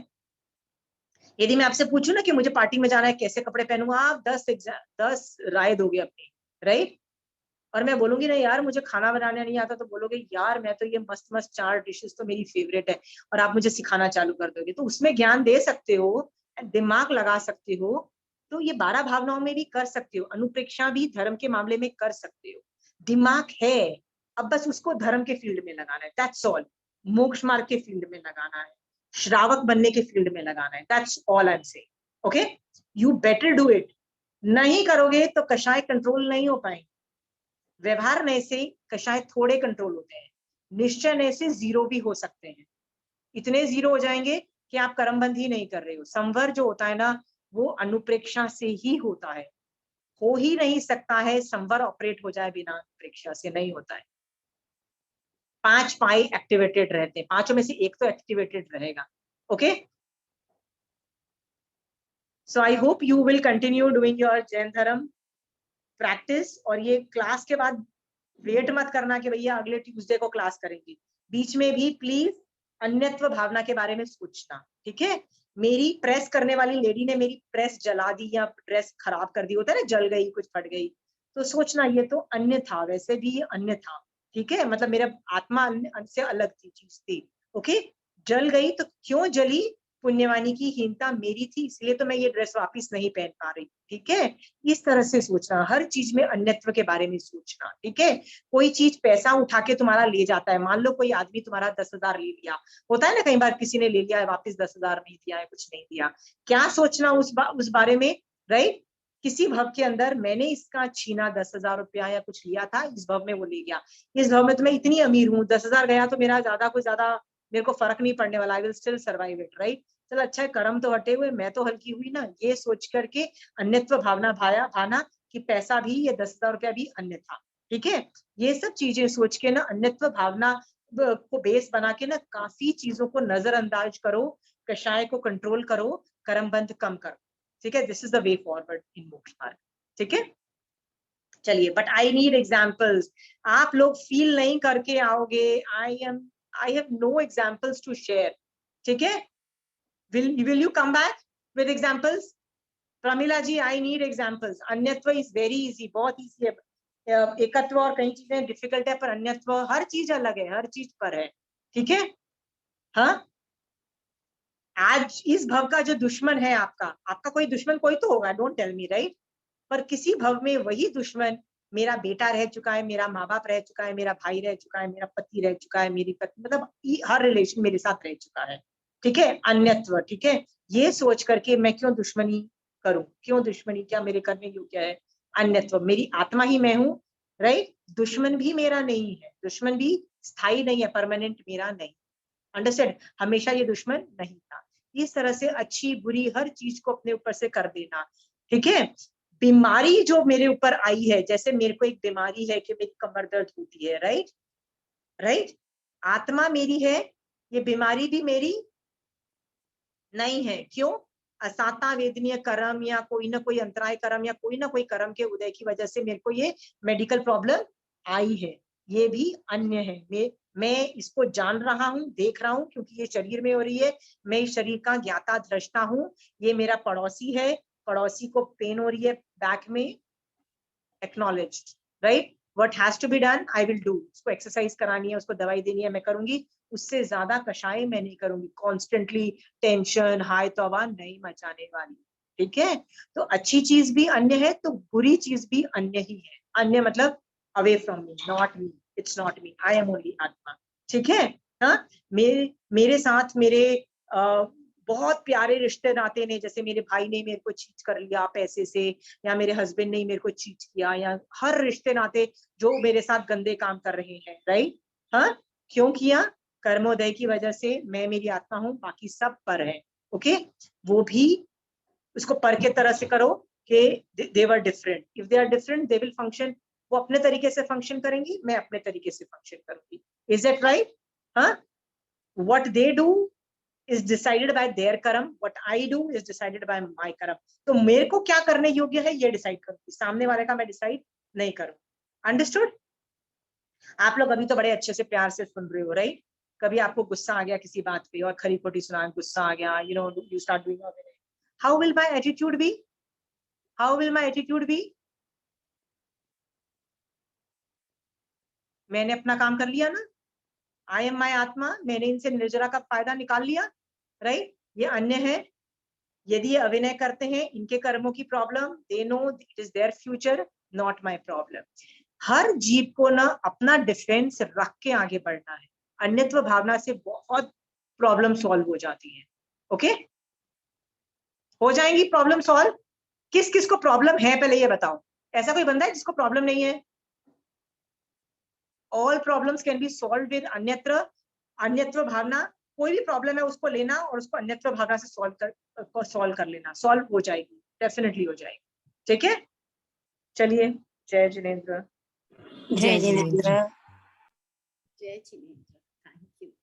[SPEAKER 1] यदि मैं आपसे पूछूं ना कि मुझे पार्टी में जाना है, कैसे कपड़े पहनूंगा, आप 10 राय दोगे अपनी, राइट। और मैं बोलूंगी ना यार मुझे खाना बनाना नहीं आता, तो बोलोगे यार मैं तो ये मस्त मस्त 4 डिशेस तो मेरी फेवरेट है, और आप मुझे सिखाना चालू कर दोगे। तो उसमें ज्ञान दे सकते हो, दिमाग लगा सकते हो, तो ये 12 भावनाओं में भी कर सकते हो, अनुप्रेक्षा भी धर्म के मामले में कर सकते हो। दिमाग है, अब बस उसको धर्म के फील्ड में लगाना है, दैट्स ऑल। मोक्ष मार्ग के फील्ड में लगाना है, श्रावक बनने के फील्ड में लगाना है, that's all I am saying. Okay, you better do it. नहीं करोगे तो कषाय कंट्रोल नहीं हो पाएंगे। व्यवहार नए से कषाय थोड़े कंट्रोल होते हैं, निश्चय नए से 0 भी हो सकते हैं। इतने 0 हो जाएंगे कि आप कर्मबंध ही नहीं कर रहे हो। संवर जो होता है ना, वो अनुप्रेक्षा से ही होता है, हो ही नहीं सकता है संवर ऑपरेट हो जाए बिना अनुप्रेक्षा से, नहीं होता है। 5 पाई एक्टिवेटेड रहते हैं, 5 में से एक तो एक्टिवेटेड रहेगा। Okay, so I hope you will continue doing your Jain धर्म प्रैक्टिस। और ये क्लास के बाद वेट मत करना कि भैया अगले ट्यूसडे को क्लास करेंगे, बीच में भी प्लीज अन्यत्व भावना के बारे में सोचना, ठीक है। मेरी प्रेस करने वाली लेडी ने मेरी प्रेस जला दी या ड्रेस खराब कर दी, होता है ना, जल गई, कुछ फट गई, तो सोचना ये तो अन्य था, वैसे भी ये अन्य था, ठीक है। मतलब मेरा आत्मा अन्य से अलग थी, चीज थी। ओके, जल गई तो क्यों जली, पुण्यवानी की हीनता मेरी थी, इसलिए तो मैं ये ड्रेस वापस नहीं पहन पा रही, ठीक है। इस तरह से सोचना, हर चीज में अन्यत्व के बारे में सोचना, ठीक है। कोई चीज पैसा उठा के तुम्हारा ले जाता है, मान लो कोई आदमी तुम्हारा 10,000 ले लिया, होता है ना कई बार किसी ने ले लिया है वापस 10,000 नहीं दिया है, कुछ नहीं दिया, क्या सोचना उस बारे में, राइट। किसी भव के अंदर मैंने इसका छीना 10,000 रुपया या कुछ लिया था, इस भव में वो ले गया, इस भव में तो मैं इतनी अमीर हूँ, 10,000 गया तो मेरा ज्यादा कोई ज्यादा मेरे को फर्क नहीं पड़ने वाला, I will still survive it, right. चल अच्छा है, कर्म तो हटे हुए, मैं तो हल्की हुई ना, ये सोच करके अन्यत्व भावना भाना कि पैसा भी, ये 10,000 रुपया भी अन्य था, ठीक है। ये सब चीजें सोच के ना, अन्यत्व भावना को बेस बना के ना, काफी चीजों को नजरअंदाज करो, कषाय को कंट्रोल करो, कर्मबंध कम करो, ठीक है। This is the way forward in मोक्ष मार्ग, ठीक है। चलिए, बट आई नीड एग्जाम्पल्स। आप लोग फील नहीं करके आओगे, I have no examples to share, ठीक है। Will you come back with examples? Pramila ji, I need examples. अन्यत्व is very easy, बहुत easy है। एकत्व और कई चीजें डिफिकल्ट है, पर अन्यत्व हर चीज अलग है, हर चीज पर है, ठीक है। हाँ, आज इस भव का जो दुश्मन है आपका कोई दुश्मन कोई तो होगा, डोंट टेल मी, राइट। पर किसी भव में वही दुश्मन मेरा बेटा रह चुका है, मेरा माँ बाप रह चुका है, मेरा भाई रह चुका है, मेरा पति रह चुका है, मेरी पत्नी, मतलब हर रिलेशन मेरे साथ रह चुका है, ठीक है। अन्यत्व, ठीक है। ये सोच करके मैं क्यों दुश्मनी करूं, क्यों दुश्मनी, क्या मेरे करने योग्य है। अन्यत्व, मेरी आत्मा ही मैं हूं, राइट। दुश्मन भी मेरा नहीं है, दुश्मन भी स्थायी नहीं है, परमानेंट मेरा नहीं, अंडरस्टैंड। हमेशा ये दुश्मन नहीं था। इस तरह से अच्छी बुरी हर चीज को अपने ऊपर से कर देना, ठीक है। बीमारी जो मेरे ऊपर आई है, जैसे मेरे को एक बीमारी है कि मेरी कमर दर्द होती है, राइट राइट, आत्मा मेरी है, ये बीमारी भी मेरी नहीं है, क्यों। असाता वेदनीय कर्म या कोई ना कोई अंतराय कर्म या कोई ना कोई कर्म के उदय की वजह से मेरे को ये मेडिकल प्रॉब्लम आई है, ये भी अन्य है। मैं इसको जान रहा हूँ, देख रहा हूँ, क्योंकि ये शरीर में हो रही है, मैं इस शरीर का ज्ञाता दृष्टा हूँ। ये मेरा पड़ोसी है, पड़ोसी को पेन हो रही है बैक में, acknowledged, right. What has to be done I will do. उसको एक्सरसाइज करानी है, उसको दवाई देनी है, मैं करूंगी। उससे ज्यादा कषाय मैं नहीं करूंगी, कॉन्स्टेंटली टेंशन हाय तौबा नहीं मचाने वाली, ठीक है। तो अच्छी चीज भी अन्य है, तो बुरी चीज भी अन्य ही है। अन्य मतलब away from me, not me, it's not me, I am only आत्मा, ठीक है। हाँ, मेरे साथ मेरे बहुत प्यारे रिश्ते नाते ने, जैसे मेरे भाई ने मेरे को चीट कर लिया पैसे से, या मेरे हस्बैंड ने मेरे को चीट किया, या हर रिश्ते नाते जो मेरे साथ गंदे काम कर रहे हैं, राइट। हाँ, क्यों किया, कर्मोदय की वजह से। मैं मेरी आत्मा हूँ, बाकी सब पर है, ओके। वो भी उसको पर के तरह से करो कि they were different, if they are different they will function. वो अपने तरीके से फंक्शन करेंगी, मैं अपने तरीके से फंक्शन करूंगी, इज इट राइट। हाँ, what they do is decided by their karam, what I do is decided by my karam. तो मेरे को क्या करने योग्य है ये डिसाइड करूंगी, सामने वाले का मैं डिसाइड नहीं करूँ. अंडरस्टूड? आप लोग अभी तो बड़े अच्छे से प्यार से सुन रहे हो, राइट? कभी आपको गुस्सा आ गया किसी बात पे और खरी खोटी सुना, गुस्सा आ गया, you know, you start doing all that. How will my attitude be? How will my attitude be? मैंने अपना काम कर लिया ना, आई एम माई आत्मा, मैंने इनसे निर्जरा का फायदा निकाल लिया, राइट? ये अन्य है, यदि ये अभिनय करते हैं, इनके कर्मों की problem, they know it is their future, not my problem. हर जीव को ना अपना डिफेंस रख के आगे बढ़ना है. अन्यत्व भावना से बहुत प्रॉब्लम सॉल्व हो जाती है. ओके, हो जाएंगी प्रॉब्लम सॉल्व. किस किस को प्रॉब्लम है पहले ये बताओ. ऐसा कोई बंदा है जिसको प्रॉब्लम नहीं है? All problems can be solve with अन्यत्र. अन्यत्व भावना, कोई भी प्रॉब्लम है उसको लेना और उसको अन्यत्व भावना से सॉल्व कर लेना. सॉल्व हो जाएगी, डेफिनेटली हो जाएगी. ठीक है, चलिए. जय जिनेंद्र.
[SPEAKER 5] जय जिनेंद्र.
[SPEAKER 3] जय जिनेंद्र.